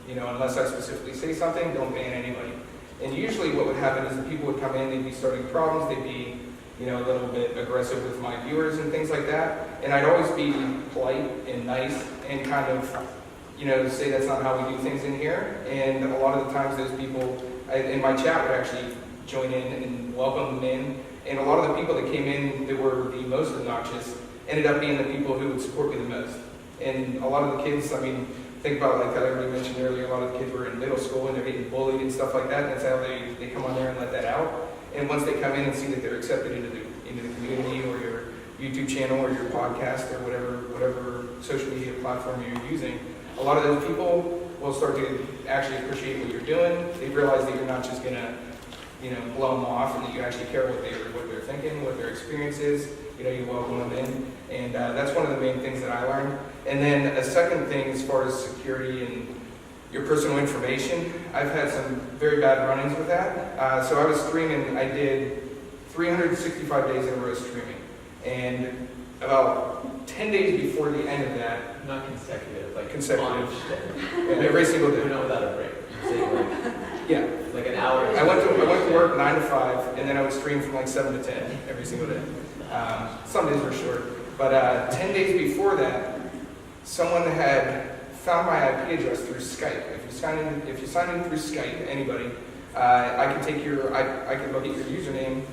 D: you know, unless I specifically say something, don't ban anybody. And usually what would happen is the people would come in, they'd be starting problems, they'd be, you know, a little bit aggressive with my viewers and things like that. And I'd always be polite and nice and kind of, you know, say that's not how we do things in here. And a lot of the times those people in my chat would actually join in and welcome them in. And a lot of the people that came in that were the most obnoxious ended up being the people who would support me the most. And a lot of the kids, I mean, think about, like I already mentioned earlier, a lot of the kids were in middle school and they're getting bullied and stuff like that. And that's how they come on there and let that out. And once they come in and see that they're accepted into the community or your YouTube channel or your podcast or whatever social media platform you're using, a lot of those people will start to actually appreciate what you're doing. They realize that you're not just gonna, you know, blow them off, and that you actually care what they're thinking, what their experience is. You know, you welcome them in, and that's one of the main things that I learned. And then a second thing, as far as security and your personal information, I've had some very bad run-ins with that. So I was streaming, I did 365 days in a row streaming, and about 10 days before the end of that,
C: Not consecutive, like
D: consecutive,
C: yeah,
D: every single day.
C: not without a break. Say like,
D: Yeah,
C: like an hour.
D: I went to work 9 to 5, and then I would stream from like 7 to 10 every single day. Some days were short, but 10 days before that, someone had found my IP address through Skype. If you sign in through Skype, anybody, I can take I can look at your username.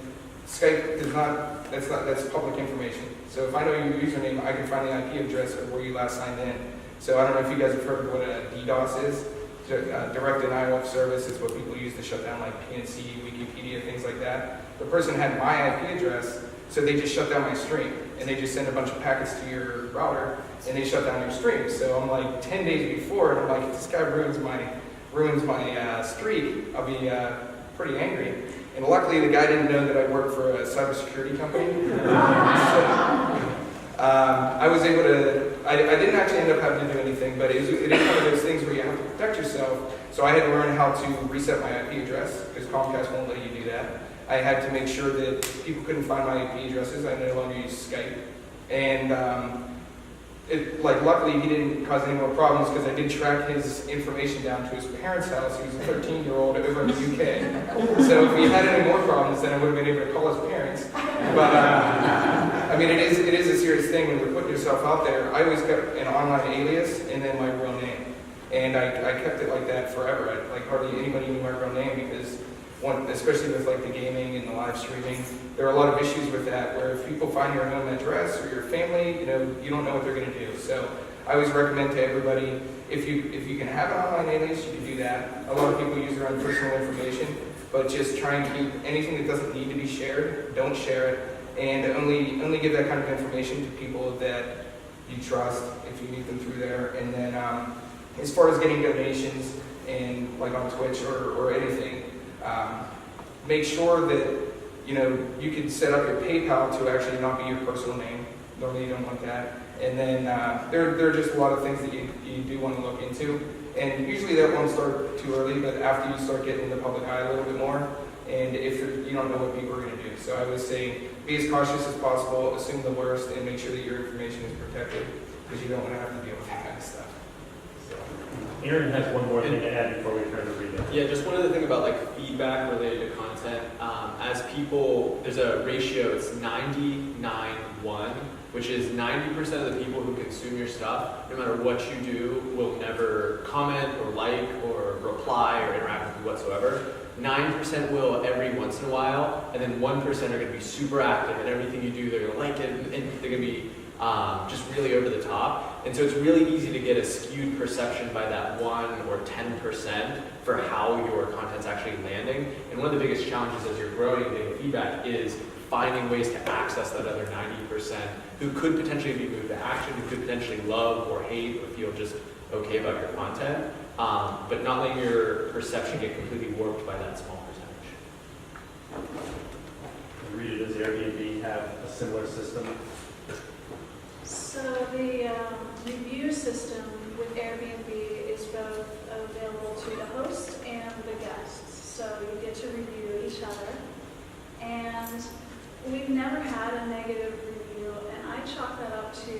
D: Skype does not. That's public information. So if I know your username, I can find the IP address of where you last signed in. So I don't know if you guys have heard of what a DDoS is. Direct denial of service is what people use to shut down like PNC, Wikipedia, things like that. The person had my IP address, so they just shut down my stream, and they just send a bunch of packets to your router, and they shut down your stream. So I'm like 10 days before, and I'm like, if this guy ruins my streak, I'll be pretty angry. And luckily, the guy didn't know that I worked for a cybersecurity company. I was able to. I didn't actually end up having to do anything, but it is one of those things where you have to protect yourself. So I had to learn how to reset my IP address, because Comcast won't let you do that. I had to make sure that people couldn't find my IP addresses. I no longer use Skype. And luckily he didn't cause any more problems because I did track his information down to his parents' house. He was a 13-year-old over in the UK. So if he had any more problems, then I would have been able to call his parents. But I mean, it is a serious thing when you're putting yourself out there. I always kept an online alias and then my real name, and I kept it like that forever. Like hardly anybody knew my real name because especially with like the gaming and the live streaming, there are a lot of issues with that where if people find your home address or your family, you don't know what they're going to do. So I always recommend to everybody, if you can have an online alias, you can do that. A lot of people use their own personal information, but just try and keep anything that doesn't need to be shared, don't share it, and only give that kind of information to people that you trust if you meet them through there. And then as far as getting donations and like on Twitch or anything, make sure that you can set up your PayPal to actually not be your personal name. Normally you don't want that. And then there are just a lot of things that you do want to look into. And usually that won't start too early, but after you start getting in the public eye a little bit more, and if you don't know what people are going to do. So I would say be as cautious as possible, assume the worst, and make sure that your information is protected because you don't want to have to deal with that kind of stuff.
G: Aaron has one more thing to add before we turn to Rita.
C: Yeah, just one other thing about like feedback related to content. As people, there's a ratio, it's 90-9-1, which is 90% of the people who consume your stuff, no matter what you do, will never comment or like or reply or interact with you whatsoever. 9% will every once in a while, and then 1% are going to be super active, and everything you do, they're going to like it, and they're going to be just really over the top. And so it's really easy to get a skewed perception by that 1 or 10% for how your content's actually landing. And one of the biggest challenges as you're growing and getting feedback is finding ways to access that other 90% who could potentially be moved to action, who could potentially love or hate or feel just okay about your content, but not letting your perception get completely warped by that small percentage.
G: Rita, does Airbnb have a similar system?
F: So the review system with Airbnb is both available to the host and the guests. So you get to review each other. And we've never had a negative review, and I chalk that up to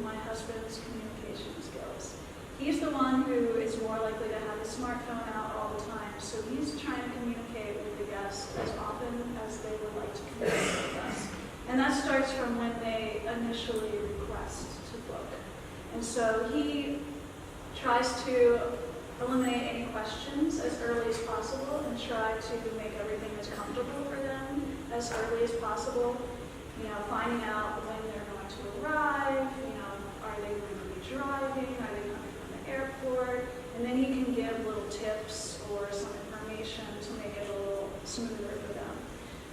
F: my husband's communication skills. He's the one who is more likely to have his smartphone out all the time, so he's trying to communicate with the guests as often as they would like to communicate with us. And that starts from when they initially request to book. And so he tries to eliminate any questions as early as possible and try to make everything as comfortable for them as early as possible. Finding out when they're going to arrive, are they going to be driving, are they coming from the airport, and then he can give little tips or some information to make it a little smoother for them.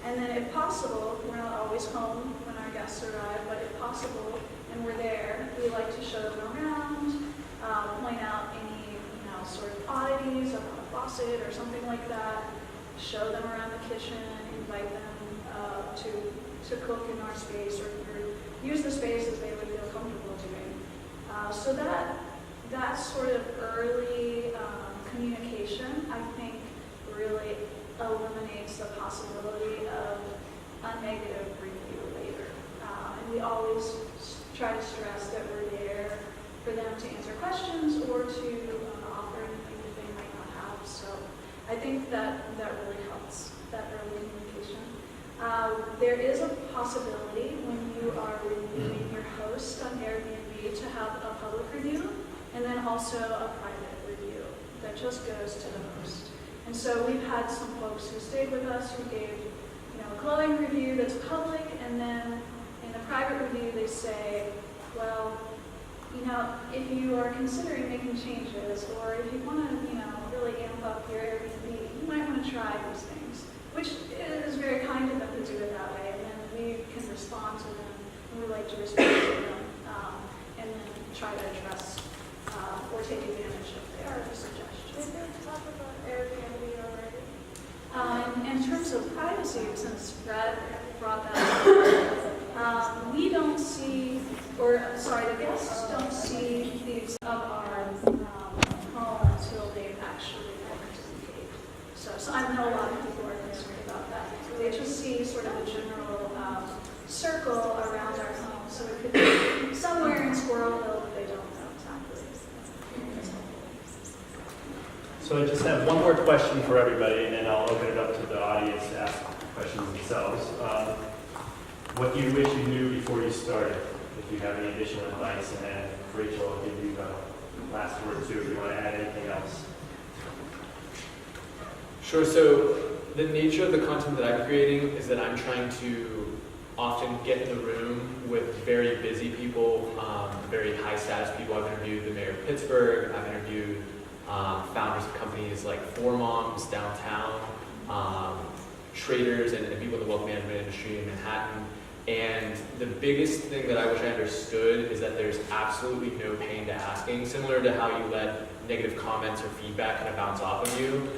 F: And then if possible, we're not always home when our guests arrive, but if possible, and we're there, we like to show them around, point out any sort of oddities up on a faucet or something like that, show them around the kitchen, invite them to cook in our space or use the space as they would feel comfortable doing. So that sort of early communication, I think, really eliminates the possibility of a negative review later. And we always try to stress that we're there for them to answer questions or to offer anything that they might not have. So I think that really helps, that early communication. There is a possibility when you are reviewing your host on Airbnb to have a public review and then also a private review that just goes to the host. And so we've had some folks who stayed with us who gave a glowing review that's public, and then in the private review they say, well, if you are considering making changes, or if you want to, really amp up your Airbnb, you might want to try these things, which is very kind of them to do it that way, and then we can respond to them, and we like to respond to them, and then try to address or take advantage of their suggestions.
H: Did they talk about Airbnb already?
F: In terms of privacy, since Brad brought that up, we don't see, the guests don't see the of our home until they've actually booked and paid. So I know a lot of people are concerned about that. They just see sort of a general circle around our home. So it could be somewhere in Squirrelville,
G: So I just have one more question for everybody, and then I'll open it up to the audience to ask questions themselves. What do you wish you knew before you started? If you have any additional advice, and then Rachel will give you the last word too if you want to add anything else.
C: Sure. So the nature of the content that I'm creating is that I'm trying to often get in the room with very busy people, very high status people. I've interviewed the mayor of Pittsburgh. I've interviewed founders of companies like Four Moms downtown, traders and people in the wealth management industry in Manhattan. And the biggest thing that I wish I understood is that there's absolutely no pain to asking. Similar to how you let negative comments or feedback kind of bounce off of you.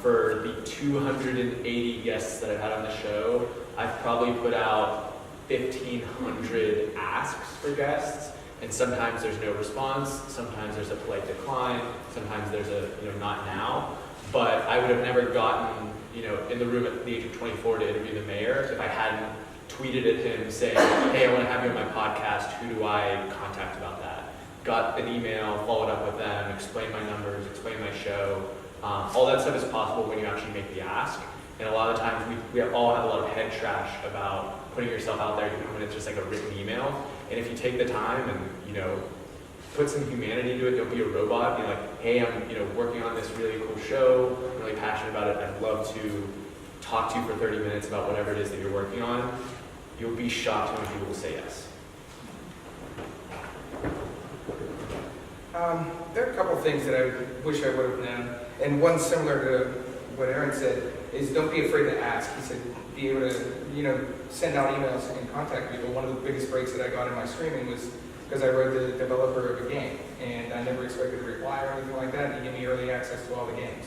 C: For the 280 guests that I've had on the show, I've probably put out 1,500 asks for guests. And sometimes there's no response, sometimes there's a polite decline, sometimes there's a, not now. But I would have never gotten, in the room at the age of 24 to interview the mayor if I hadn't tweeted at him saying, hey, I want to have you on my podcast, who do I contact about that? Got an email, followed up with them, explained my numbers, explained my show. All that stuff is possible when you actually make the ask. And a lot of times we all have a lot of head trash about putting yourself out there even when it's just like a written email. And if you take the time and, put some humanity into it, don't be a robot, be like, hey, I'm, working on this really cool show, I'm really passionate about it, I'd love to talk to you for 30 minutes about whatever it is that you're working on, you'll be shocked how many people will say yes.
D: There are a couple things that I wish I would have known, and one similar to what Aaron said is don't be afraid to ask. He said be able to, send out emails and contact people. One of the biggest breaks that I got in my streaming was because I wrote the developer of a game, and I never expected a reply or anything like that. He gave me early access to all the games.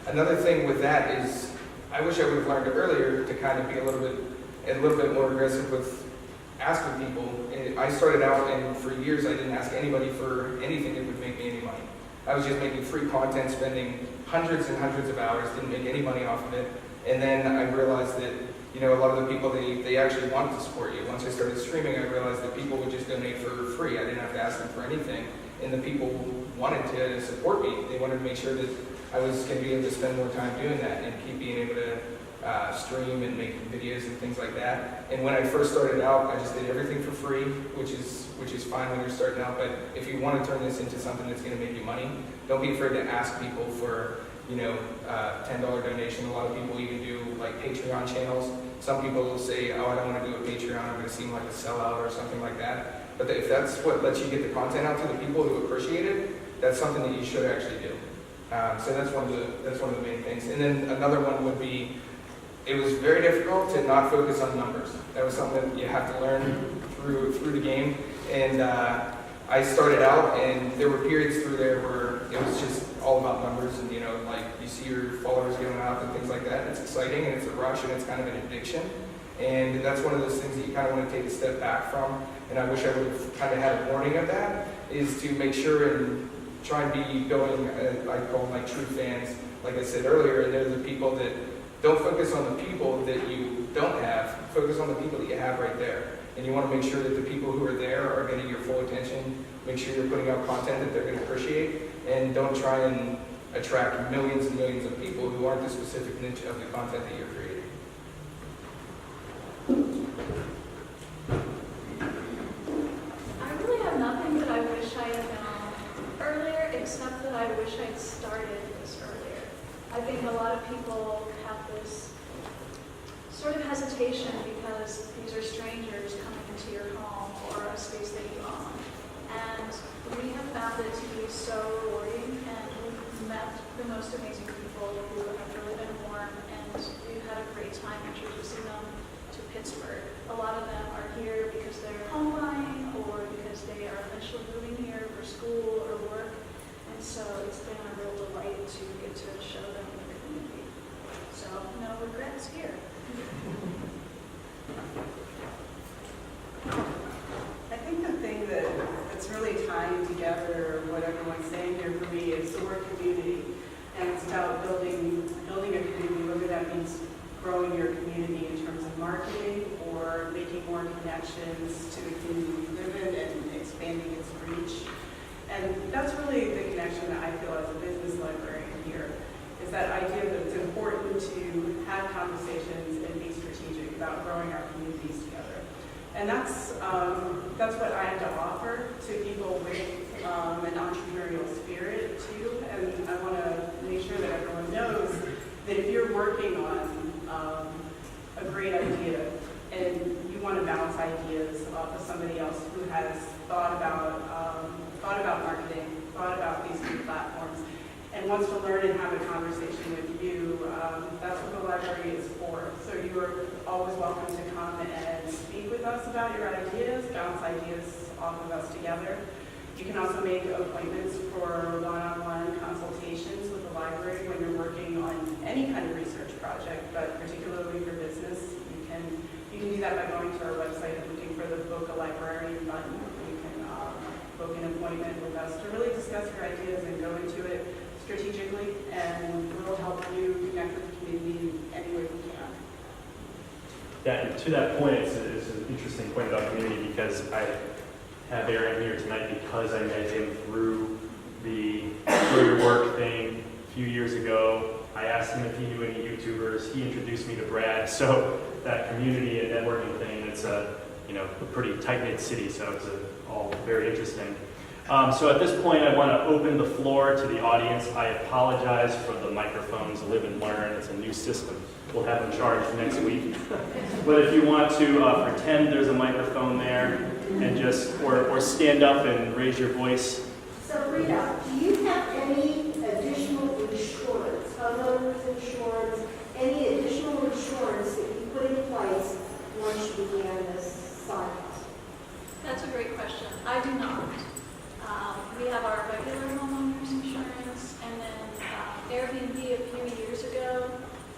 D: Another thing with that is I wish I would have learned earlier to kind of be a little bit more aggressive with asking people. I started out, and for years I didn't ask anybody for anything that would make me any money. I was just making free content, spending hundreds and hundreds of hours, didn't make any money off of it. And then I realized that, a lot of the people, they actually wanted to support you. Once I started streaming, I realized that people would just donate for free. I didn't have to ask them for anything. And the people wanted to support me. They wanted to make sure that I was going to be able to spend more time doing that and keep being able to stream and make videos and things like that. And when I first started out, I just did everything for free, which is fine when you're starting out. But if you want to turn this into something that's going to make you money, don't be afraid to ask people for $10 donation. A lot of people even do like Patreon channels. Some people will say, oh, I don't want to do a Patreon, I'm going to seem like a sellout or something like that. But if that's what lets you get the content out to the people who appreciate it, that's something that you should actually do. So that's one of the main things. And then another one would be, it was very difficult to not focus on numbers. That was something that you have to learn through the game. And I started out, and there were periods through there where it was just all about numbers, and like you see your followers going out and things like that. And it's exciting, and it's a rush, and it's kind of an addiction. And that's one of those things that you kind of want to take a step back from. And I wish I would have kind of had a warning of that, is to make sure and try and be building, I call them like true fans, like I said earlier, and they're the people that don't focus on the people that you don't have, focus on the people that you have right there. And you want to make sure that the people who are there are getting your full attention, make sure you're putting out content that they're going to appreciate, and don't try and attract millions and millions of people who aren't the specific niche of the content that you're creating.
F: I really have nothing that I wish I had known earlier, except that I wish I'd started this earlier. I think a lot of people have this sort of hesitation because these are strangers coming into your home or a space that you own. And we have found it to be so rewarding, and we've met the most amazing people who have really been warm, and we've had a great time introducing them to Pittsburgh. A lot of them are here because they're home buying or because they are eventually moving here for school or work. And so it's been a real delight to get to show them the community. So no regrets here.
E: I think the thing that's really tying together what everyone's saying here for me is the word community. And it's about building a community, whether that means growing your community in terms of marketing or making more connections to the community you live in and expanding its reach. And that's really the connection that I feel as a business librarian here, is that idea that it's important to have conversations and be strategic about growing our communities together. And that's what I have to offer to people with an entrepreneurial spirit too. And I want to make sure that everyone knows that if you're working on a great idea and you want to bounce ideas off of somebody else who has thought about marketing, thought about these new platforms, and wants to learn and have a conversation with you, that's what the library is for. So you are always welcome to come and speak with us about your ideas, bounce ideas off of us together. You can also make appointments for one-on-one consultations with the library when you're working on any kind of research project, but particularly for business. You can do that by going to our website and looking for the Book a Librarian button. You can book an appointment with us to really discuss your ideas and go into it strategically, and we'll help you connect with the community in any way we can.
G: That, to that point, it's an interesting point about community, because I have Aaron here tonight because I met him through the Your Work thing a few years ago. I asked him if he knew any YouTubers. He introduced me to Brad. So that community and networking thing, it's a pretty tight-knit city, so it's all very interesting. So at this point, I want to open the floor to the audience. I apologize for the microphones, live and learn. It's a new system. We'll have them charged next week. But if you want to pretend there's a microphone there and just, or stand up and raise your voice.
I: So Rita, do you have any additional insurance, homeowners insurance, any additional insurance that you put in place once you began this site?
F: That's a great question. I do not. We have our regular homeowners insurance, and then Airbnb a few years ago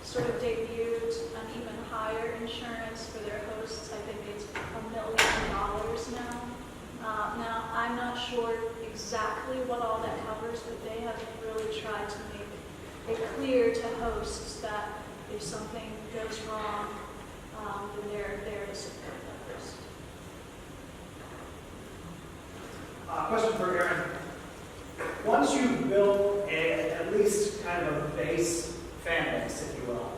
F: sort of debuted an even higher insurance for their hosts. I think it's $1 million now. Now, I'm not sure exactly what all that covers, but they have really tried to make it clear to hosts that if something goes wrong, then they're there to support that host.
J: Question for Aaron. Once you've built at least kind of a base fan base, if you will,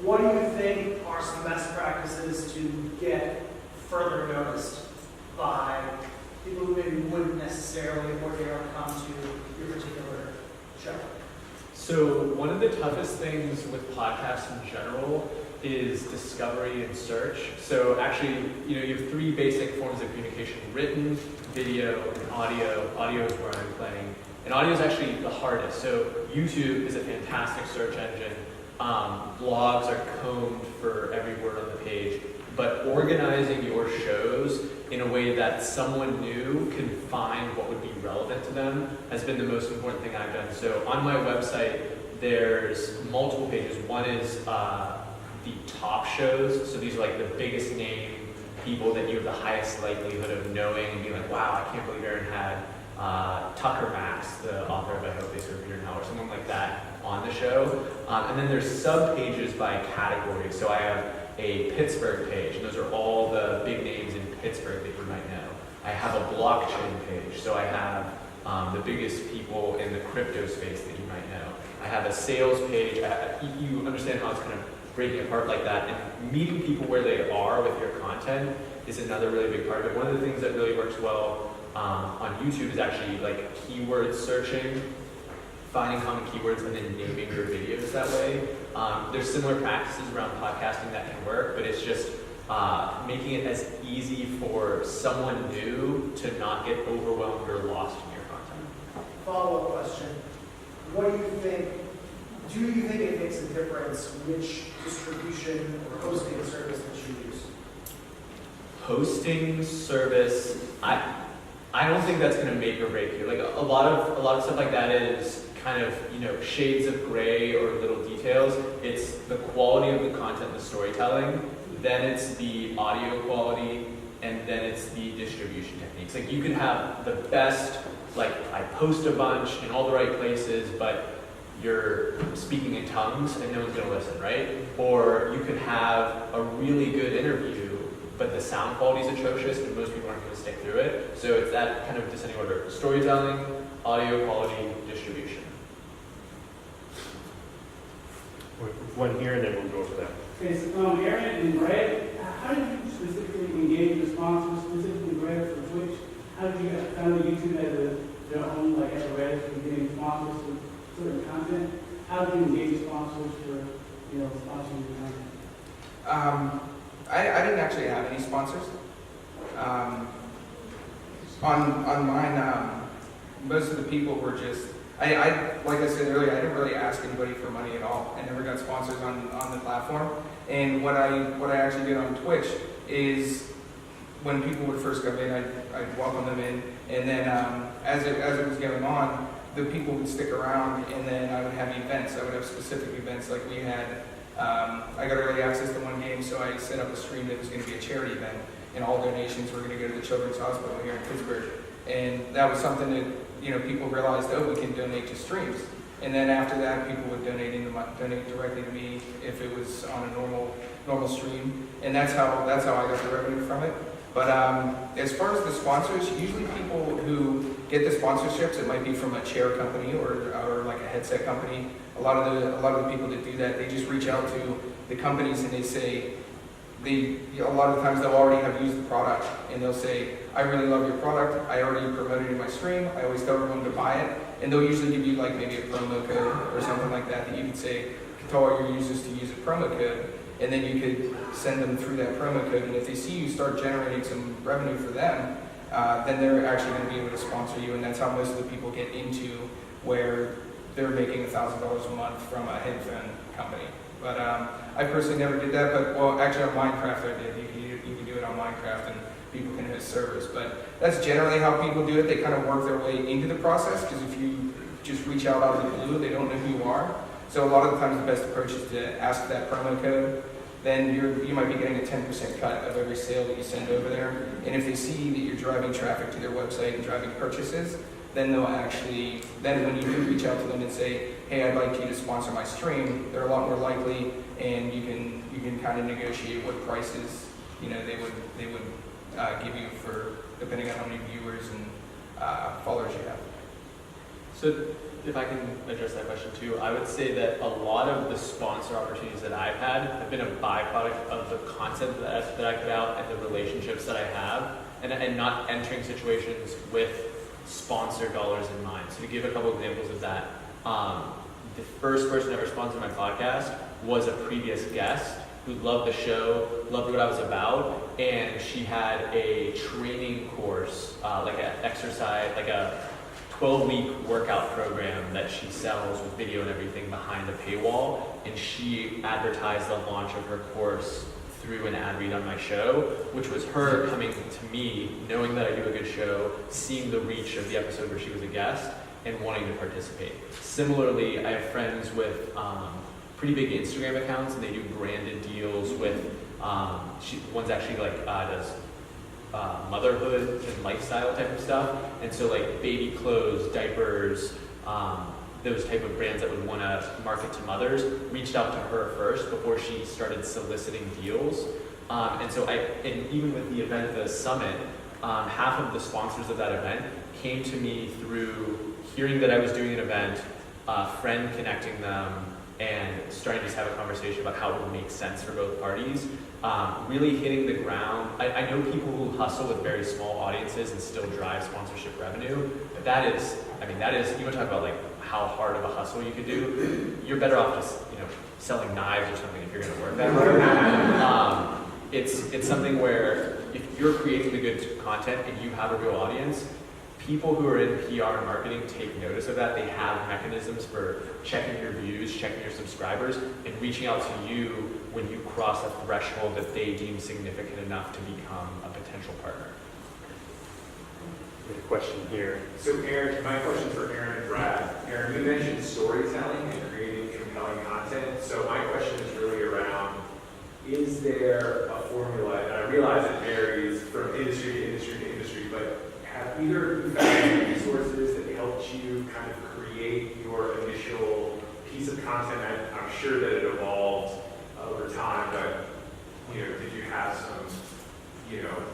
J: what do you think are some best practices to get further noticed by people who maybe wouldn't necessarily ordinarily come to your particular show?
C: So one of the toughest things with podcasts in general is discovery and search. So actually, you have three basic forms of communication: written, video, and audio. Audio is where I'm playing. And audio is actually the hardest. So YouTube is a fantastic search engine. Blogs are combed for every word on the page. But organizing your shows in a way that someone new can find what would be relevant to them has been the most important thing I've done. So on my website, there's multiple pages. One is the top shows. So these are like the biggest name people that you have the highest likelihood of knowing and being like, wow, I can't believe Aaron had Tucker Max, the author of I Hope They Serve Beer Now, or someone like that on the show. And then there's sub-pages by category. So I have a Pittsburgh page, and those are all the big names in Pittsburgh that you might know. I have a blockchain page, so I have the biggest people in the crypto space that you might know. I have a sales page. You understand how it's kind of breaking apart like that, and meeting people where they are with your content is another really big part of it. One of the things that really works well on YouTube is actually like keyword searching, finding common keywords and then naming your videos that way. There's similar practices around podcasting that can work, but it's just making it as easy for someone new to not get overwhelmed or lost in your content.
J: Follow-up question. What do you think? Do you think it makes a difference which distribution or hosting service that you use?
C: Hosting service, I don't think that's going to make or break you. Like a lot of stuff like that is kind of shades of gray or little details. It's the quality of the content, the storytelling, then it's the audio quality, and then it's the distribution techniques. Like you could have the best, like I post a bunch in all the right places, but you're speaking in tongues and no one's going to listen, right? Or you could have a really good interview, but the sound quality is atrocious and most people aren't going to stick through it. So it's that kind of descending order: storytelling, audio quality distribution.
G: One here, and then we'll go over there.
K: Okay, so Aaron and Brad, how did you specifically engage with sponsors, specifically Brad for Twitch? How did you found YouTube as their own, like as a Red for getting sponsors for certain content? How did you engage sponsors for, sponsoring your content?
D: I didn't actually have any sponsors. On mine, most of the people were just, like I said earlier, I didn't really ask anybody for money at all. I never got sponsors on the platform. And what I actually did on Twitch is when people would first come in, I'd welcome them in, and then as it was going on, the people would stick around, and then I would have events. I would have specific events, like we had. I got early access to one game, so I set up a stream that was going to be a charity event, and all donations were going to go to the Children's Hospital here in Pittsburgh. And that was something that people realized, oh, we can donate to streams. And then after that, people would donate directly to me if it was on a normal stream, and that's how I got the revenue from it. But as far as the sponsors, usually people who get the sponsorships, it might be from a chair company or like a headset company. A lot of the people that do that, they just reach out to the companies and they say, a lot of the times they'll already have used the product, and they'll say, I really love your product, I already promoted it in my stream, I always tell everyone to buy it, and they'll usually give you like maybe a promo code or something like that you could say, you can tell all your users to use a promo code, and then you could send them through that promo code, and if they see you start generating some revenue for them, then they're actually going to be able to sponsor you, and that's how most of the people get into where they're making $1,000 a month from a headphone company. But I personally never did that, but well, actually on Minecraft I did. You can do it on Minecraft, and people can host servers. But that's generally how people do it. They kind of work their way into the process, because if you just reach out of the blue, they don't know who you are. So a lot of the times the best approach is to ask that promo code. Then you might be getting a 10% cut of every sale that you send over there. And if they see that you're driving traffic to their website and driving purchases, then when you do reach out to them and say, hey, I'd like you to sponsor my stream, they're a lot more likely, and you can kind of negotiate what prices they would give you for, depending on how many viewers and followers you have.
C: So if I can address that question too, I would say that a lot of the sponsor opportunities that I've had have been a byproduct of the content that I put out and the relationships that I have, and not entering situations with sponsor dollars in mind. So to give a couple examples of that, the first person ever sponsored my podcast was a previous guest who loved the show, loved what I was about, and she had a training course, like an exercise, like a 12-week workout program that she sells with video and everything behind a paywall, and she advertised the launch of her course through an ad read on my show, which was her coming to me, knowing that I do a good show, seeing the reach of the episode where she was a guest, and wanting to participate. Similarly, I have friends with pretty big Instagram accounts, and they do branded deals with, one's actually like does motherhood and lifestyle type of stuff, and so like baby clothes, diapers, those type of brands that would want to market to mothers reached out to her first before she started soliciting deals. And even with the event, the summit, half of the sponsors of that event came to me through hearing that I was doing an event, a friend connecting them, and starting to just have a conversation about how it would make sense for both parties. Really hitting the ground. I know people who hustle with very small audiences and still drive sponsorship revenue, but that is, you want to talk about like how hard of a hustle you could do. You're better off just, selling knives or something if you're going to work that hard. It's something where if you're creating the good content and you have a real audience, people who are in PR and marketing take notice of that. They have mechanisms for checking your views, checking your subscribers, and reaching out to you when you cross a threshold that they deem significant enough to become a potential partner.
G: We have a question here.
L: So Aaron, my question for Aaron and Brad. Aaron, you mentioned storytelling and creating compelling content. So my question is really around, is there a formula, and I realize it varies from industry to industry to industry, but have either of you found any resources that helped you kind of create your initial piece of content? I'm sure that it evolved over time, but did you have some,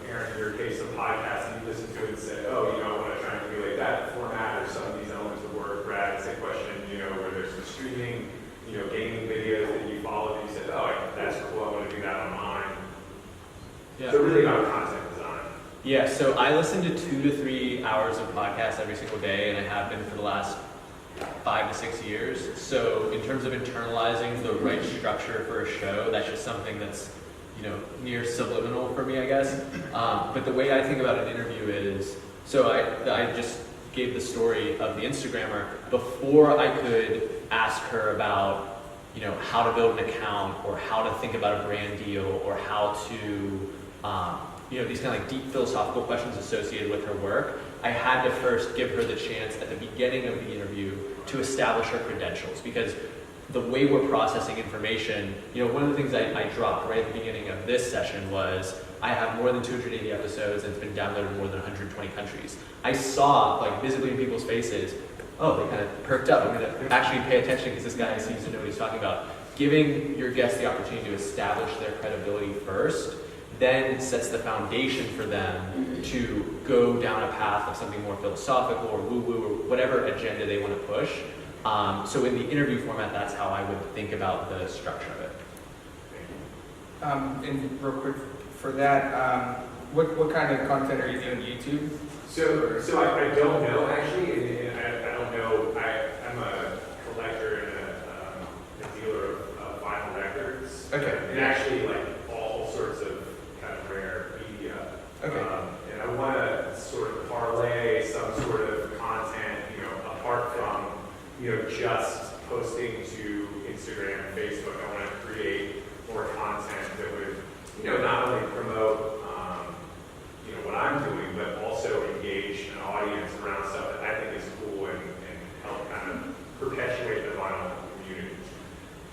L: Aaron, in your case, some podcasts, and you listened to it and said, oh, I want to try and emulate that format or some of these gaming videos that you followed and you said, oh, that's cool, I want to do that on mine?
C: Yeah.
L: So really about content design.
C: Yeah, so I listen to 2 to 3 hours of podcasts every single day, and I have been for the last 5 to 6 years. So in terms of internalizing the right structure for a show, that's just something that's, near subliminal for me, I guess. But the way I think about an interview is, so I just gave the story of the Instagrammer. Before I could ask her about, how to build an account, or how to think about a brand deal, or how to, these kind of like deep philosophical questions associated with her work, I had to first give her the chance at the beginning of the interview to establish her credentials, because the way we're processing information, one of the things I dropped right at the beginning of this session was, I have more than 280 episodes and it's been downloaded in more than 120 countries. I saw, like, visibly in people's faces, oh, they kind of perked up. I'm going to actually pay attention because this guy seems to know what he's talking about. Giving your guests the opportunity to establish their credibility first then sets the foundation for them to go down a path of something more philosophical or woo-woo or whatever agenda they want to push. So in the interview format, that's how I would think about the structure of it.
D: And real quick for that, what kind of content are you doing? YouTube?
L: So I don't know actually, and I don't know. I'm a collector and a dealer of vinyl records.
D: Okay.
L: And actually, like all sorts of kind of rare media.
D: Okay.
L: And I want to sort of parlay some sort of content, apart from just posting to Instagram and Facebook. I want to create more content that would not only promote what I'm doing, but also engage an audience around stuff that I think is cool and help kind of perpetuate the vinyl community.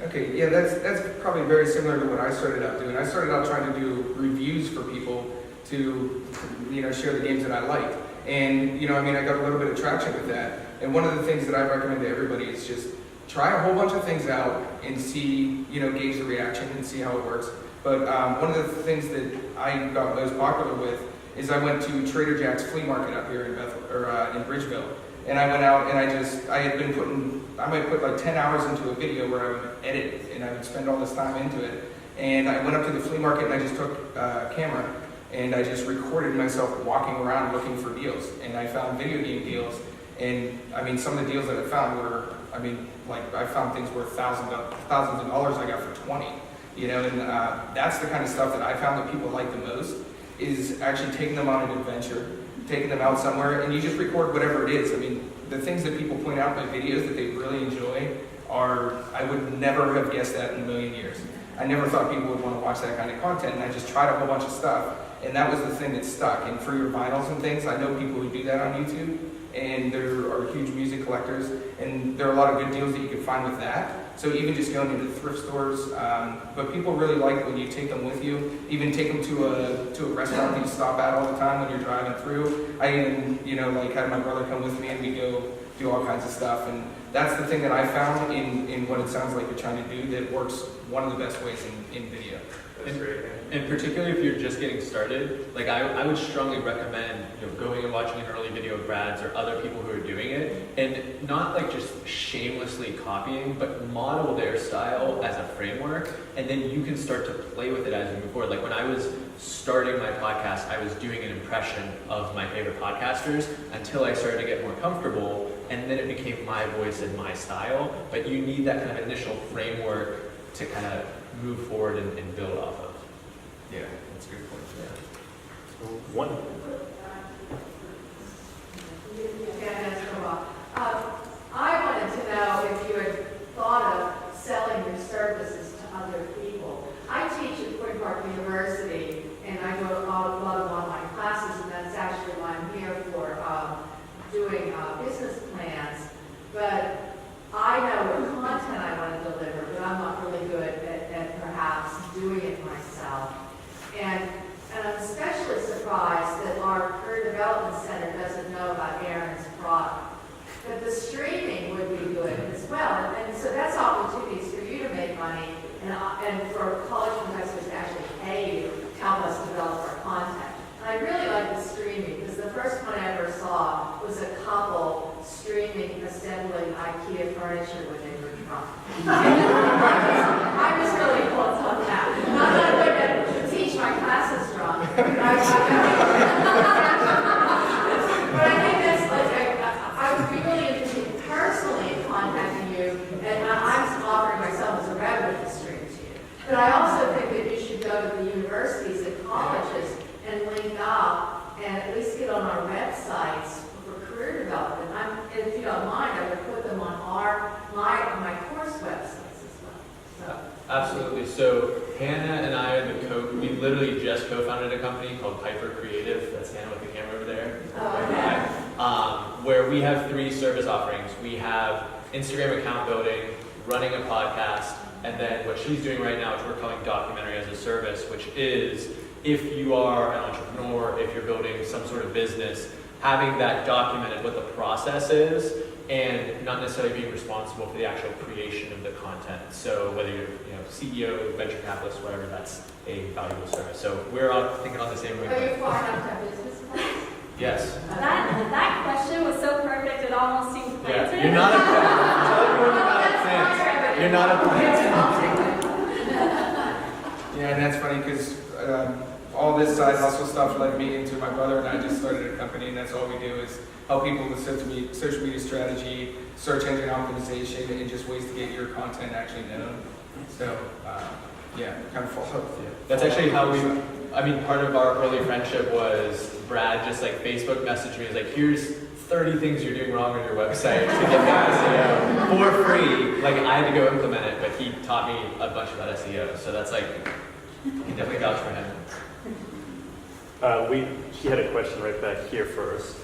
D: Okay, yeah, that's probably very similar to what I started out doing. I started out trying to do reviews for people to share the games that I liked. And, I got a little bit of traction with that. And one of the things that I recommend to everybody is just try a whole bunch of things out and see, gauge the reaction and see how it works. But one of the things that I got most popular with is I went to Trader Jack's flea market up here in Bridgeville. And I went out and I might put like 10 hours into a video where I would edit it and I would spend all this time into it. And I went up to the flea market and I just took a camera and I just recorded myself walking around looking for deals. And I found video game deals. And some of the deals that I found were, I found things worth thousands of dollars I got for 20. And that's the kind of stuff that I found that people like the most, is actually taking them on an adventure, taking them out somewhere, and you just record whatever it is. The things that people point out in my videos that they really enjoy I would never have guessed that in a million years. I never thought people would want to watch that kind of content, and I just tried a whole bunch of stuff, and that was the thing that stuck. And for your vinyls and things, I know people who do that on YouTube, and there are huge music collectors, and there are a lot of good deals that you can find with that. So even just going into thrift stores, but people really like when you take them with you, even take them to a restaurant that you stop at all the time when you're driving through. I even, had my brother come with me and we go do all kinds of stuff. And that's the thing that I found in what it sounds like you're trying to do that works one of the best ways in video.
L: That's great.
C: And particularly if you're just getting started, I would strongly recommend going and watching an early video of Brad's or other people who are doing it, and not just shamelessly copying, but model their style as a framework, and then you can start to play with it as you move forward. Like when I was starting my podcast, I was doing an impression of my favorite podcasters until I started to get more comfortable, and then it became my voice and my style. But you need that kind of initial framework to kind of move forward and build off of.
D: Yeah, that's a good point.
G: One.
I: I wanted to know if you had thought of selling your services to other people. I teach at Quinn Park University, and I do a lot of online classes, and that's actually why I'm here for doing business plans. But I know what content I want to deliver, but I'm not really good at perhaps doing it myself. And I'm especially surprised that our Career Development Center doesn't know about Aaron's product. But the streaming would be good as well. And so that's opportunities for you to make money and for college professors to actually pay you to help us develop our content. And I really like the streaming because the first one I ever saw was a couple streaming, assembling IKEA furniture when they were drunk.
M: But I think that's like, I would be really interested personally in contacting you, and I'm offering myself as a revenue stream to you. But I also think that you should go to the universities and colleges and link up and at least get on our websites for career development. If you don't mind, I would put them on my course websites as well. So.
C: Absolutely. So Hannah and I are we literally just co-founded a company called Piper Creative. That's Hannah with the camera over there. Where we have 3 service offerings. We have Instagram account building, running a podcast, and then what she's doing right now, which we're calling documentary as a service, which is if you are an entrepreneur, if you're building some sort of business, having that documented what the process is, and not necessarily being responsible for the actual creation of the content. So whether you're CEO, venture capitalist, whatever, that's a valuable service. So we're all thinking on the same
M: Are you
C: wavelength.
M: far enough to have business plans?
C: Yes.
H: That question was so perfect, it almost seemed planted.
C: Yeah. You're not a plant. You're not a plant.
D: Yeah, and that's funny because all this side hustle stuff led me into my brother and I just started a company, and that's all we do is help people with social media strategy, search engine optimization, and just ways to get your content actually known. So, yeah, kind of follow. Yeah.
C: That's actually how part of our early friendship was Brad just like Facebook messaged me, was like, here's 30 things you're doing wrong on your website to get the SEO for free. Like I had to go implement it, but he taught me a bunch about SEO. So that's like, you can definitely vouch for him.
G: She had a question right back here first.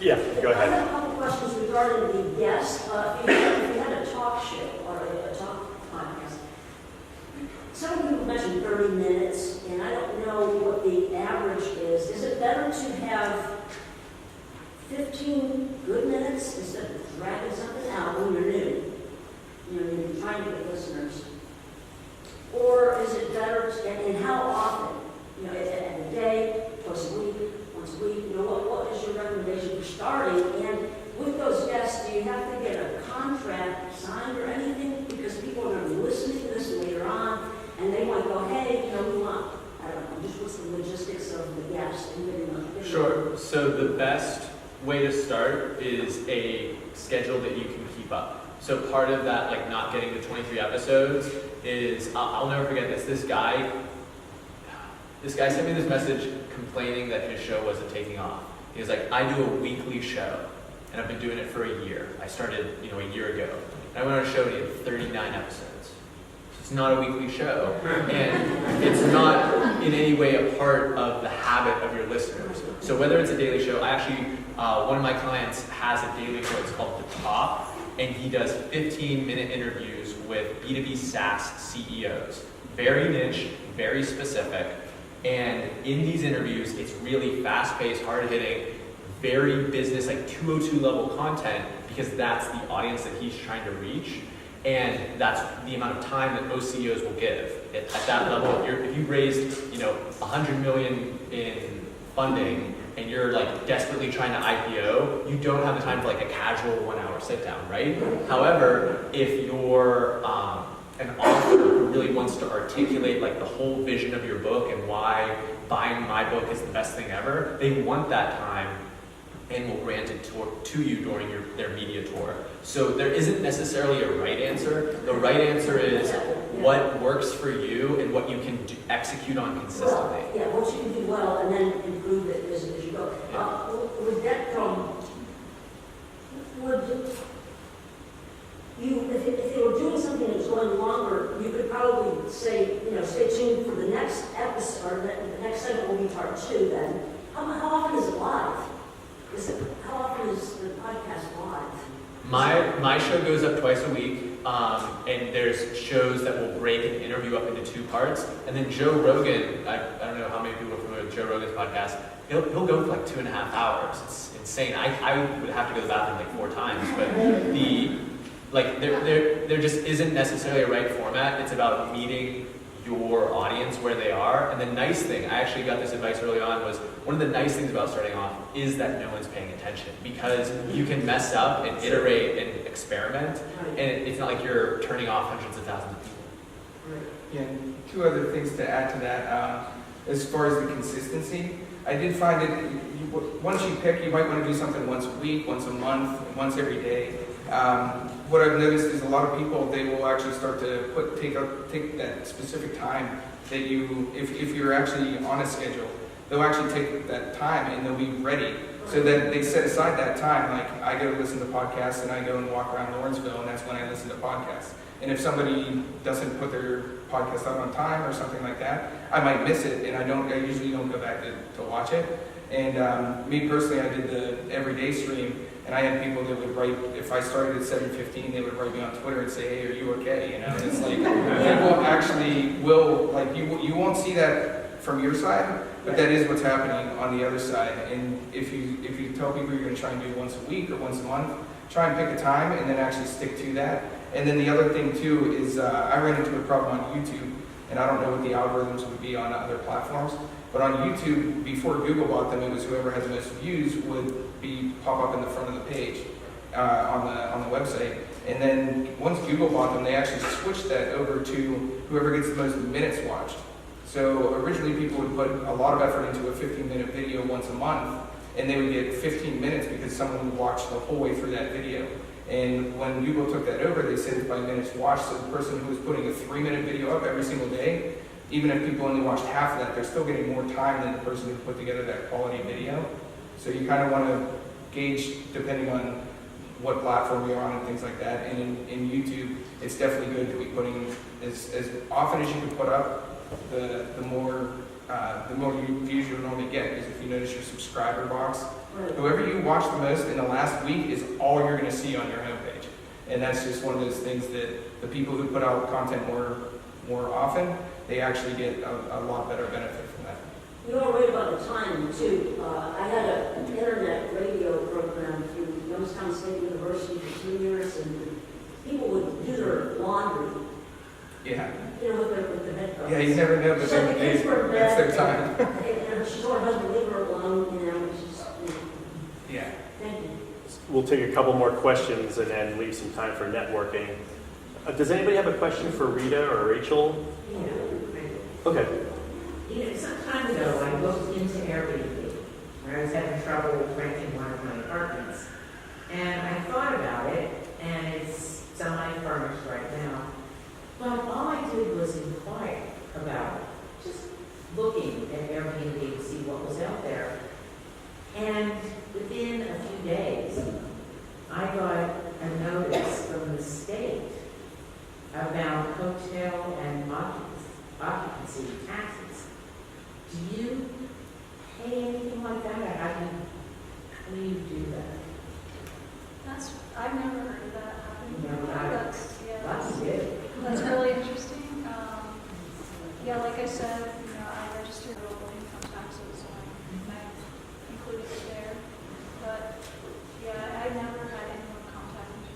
G: Yeah, go ahead.
I: I have a couple questions regarding the guest. If you had a talk show or a talk podcast, some people mentioned 30 minutes, and I don't know what the average is. Is it better to have 15 good minutes instead of dragging something out when you're new? You're trying to get listeners. Or is it better, and how often? A day, twice a week, once a week, what is your recommendation for starting? And with those guests, do you have to get a contract signed or anything? Because people are going to be listening to this later on, and they might go, hey, we want, I don't know, just what's the logistics of the guest?
C: Sure. So the best way to start is a schedule that you can keep up. So part of that, like not getting to 23 episodes is, I'll never forget this. This guy sent me this message complaining that his show wasn't taking off. He was like, I do a weekly show, and I've been doing it for a year. I started, a year ago. And I went on a show and he had 39 episodes. So it's not a weekly show. And it's not in any way a part of the habit of your listeners. So whether it's a daily show, one of my clients has a daily show, it's called The Top, and he does 15-minute interviews with B2B SaaS CEOs. Very niche, very specific. And in these interviews, it's really fast-paced, hard-hitting, very business, like 202 level content, because that's the audience that he's trying to reach. And that's the amount of time that most CEOs will give. At that level, if you raised, $100 million in funding, and you're like desperately trying to IPO, you don't have the time for like a casual 1 hour sit down, right? However, if you're an author who really wants to articulate like the whole vision of your book and why buying my book is the best thing ever, they want that time and will grant it to you during their media tour. So there isn't necessarily a right answer. The right answer is what works for you and what you can execute on consistently.
I: What you can do well and then improve it as you go. Would that if they were doing something that was going longer, you could probably say, stay tuned for the next episode, or the next segment will be part 2 then. How often is it live? How often is the podcast live?
C: My show goes up twice a week, and there's shows that will break an interview up into 2 parts. And then Joe Rogan, I don't know how many people are familiar with Joe Rogan's podcast, he'll go for like 2.5 hours. It's insane. I would have to go to the bathroom like 4 times, but there just isn't necessarily a right format. It's about meeting your audience where they are. And the nice thing, I actually got this advice early on, was one of the nice things about starting off is that no one's paying attention, because you can mess up and iterate and experiment, and it's not like you're turning off hundreds of thousands of people.
D: Yeah, and 2 other things to add to that. As far as the consistency, I did find that once you pick, you might want to do something once a week, once a month, once every day. What I've noticed is a lot of people, they will actually start to take that specific time that if you're actually on a schedule, they'll actually take that time and they'll be ready. So that they set aside that time, like I go to listen to podcasts and I go and walk around Lawrenceville and that's when I listen to podcasts. And if somebody doesn't put their podcast out on time or something like that, I might miss it and I usually don't go back to watch it. And me personally, I did the everyday stream and I had people that would write, if I started at 7:15, they would write me on Twitter and say, hey, are you okay? You know, it's like, people actually will, like, you won't see that from your side, but that is what's happening on the other side. And if you tell people you're going to try and do it once a week or once a month, try and pick a time and then actually stick to that. And then the other thing too is I ran into a problem on YouTube, and I don't know what the algorithms would be on other platforms, but on YouTube, before Google bought them, it was whoever had the most views would pop up in the front of the page on the website. And then once Google bought them, they actually switched that over to whoever gets the most minutes watched. So originally people would put a lot of effort into a 15-minute video once a month, and they would get 15 minutes because someone would watch the whole way through that video. And when Google took that over, they said it's by minutes watched, so the person who was putting a 3-minute video up every single day, even if people only watched half of that, they're still getting more time than the person who put together that quality video. So you kind of want to gauge depending on what platform you're on and things like that. And in YouTube, it's definitely good to be putting as often as you can put up, the more views you'll normally get. Because if you notice your subscriber box, whoever you watch the most in the last week is all you're going to see on your homepage. And that's just one of those things that the people who put out content more often, they actually get a lot better benefit from that.
N: You are right about the timing too. I had an internet radio program through Youngstown State University for 2 years, and people would do their laundry.
D: Yeah.
N: You know, with the headphones.
D: Yeah, you never know, but
N: So the kids were in
D: that's
N: bed,
D: their time.
N: and she told her husband, leave her alone, you know, and she's,
D: Yeah.
N: thank you.
G: We'll take a couple more questions and then leave some time for networking. Does anybody have a question for Rita or Rachel? Okay.
O: You know, some time ago, I looked into Air BnB, where I was having trouble renting one of my apartments. And I thought about it, and it's semi-furnished right now. But all I did was inquire about it, just looking at Airbnb to see what was out there. And within a few days, I got a notice from the state about hotel and occupancy taxes. Do you pay anything like that, or how do you do that?
F: I've never heard of that happening.
O: Never heard of it. That's good.
F: That's really interesting. Yeah, like I said, I registered local income taxes, and I included it there. But yeah, I've never had anyone contact me.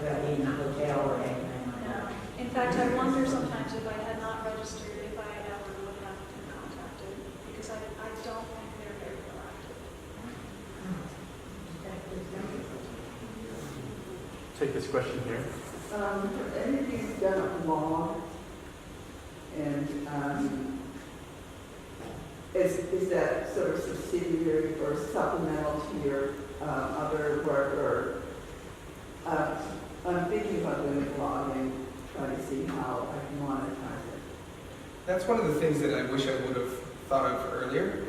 O: About being a hotel or anything like that?
F: No. In fact, I wonder sometimes if I had not registered, if I ever would have been contacted, because I don't think they're very proactive.
G: Take this question here.
P: Anything done a blog, and is that sort of subsidiary or supplemental to your other work, or I'm thinking about doing a blog and trying to see how I can monetize it.
D: That's one of the things that I wish I would have thought of earlier.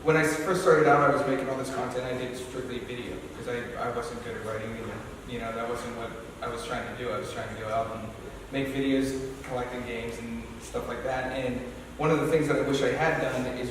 D: When I first started out, I was making all this content. I did strictly video because I wasn't good at writing, and that wasn't what I was trying to do. I was trying to go out and make videos, collecting games and stuff like that. And one of the things that I wish I had done is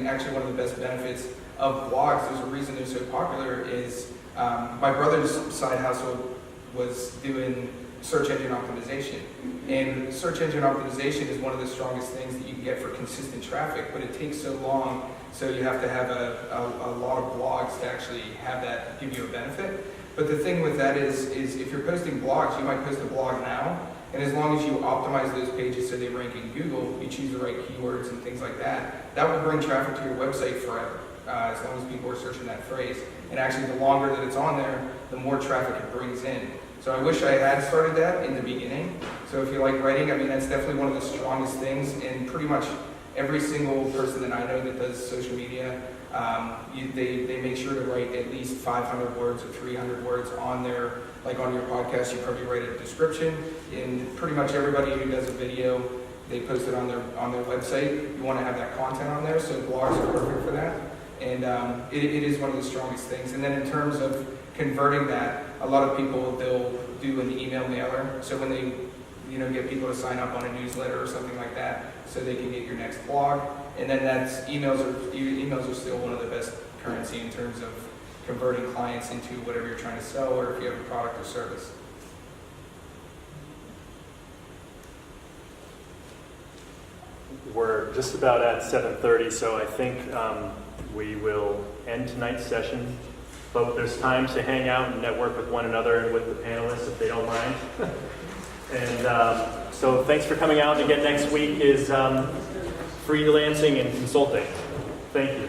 D: actually one of the best benefits of blogs, there's a reason they're so popular, is my brother's side hustle was doing search engine optimization. And search engine optimization is one of the strongest things that you can get for consistent traffic, but it takes so long, so you have to have a lot of blogs to actually have that give you a benefit. But the thing with that is if you're posting blogs, you might post a blog now, and as long as you optimize those pages so they rank in Google, you choose the right keywords and things like that, that will bring traffic to your website forever, as long as people are searching that phrase. And actually, the longer that it's on there, the more traffic it brings in. So I wish I had started that in the beginning. So if you like writing, I mean, that's definitely one of the strongest things, and pretty much every single person that I know that does social media, they make sure to write at least 500 words or 300 words on their, like on your podcast, you probably write a description, and pretty much everybody who does a video, they post it on their website. You want to have that content on there, so blogs are perfect for that. And it is one of the strongest things. And then in terms of converting that, a lot of people, they'll do an email mailer. So when they, get people to sign up on a newsletter or something like that, so they can get your next blog. And then emails are still one of the best currency in terms of converting clients into whatever you're trying to sell, or if you have a product or service.
G: We're just about at 7:30, so I think we will end tonight's session. But there's time to hang out and network with one another and with the panelists if they don't mind. And so thanks for coming out. And again, next week is freelancing and consulting. Thank you.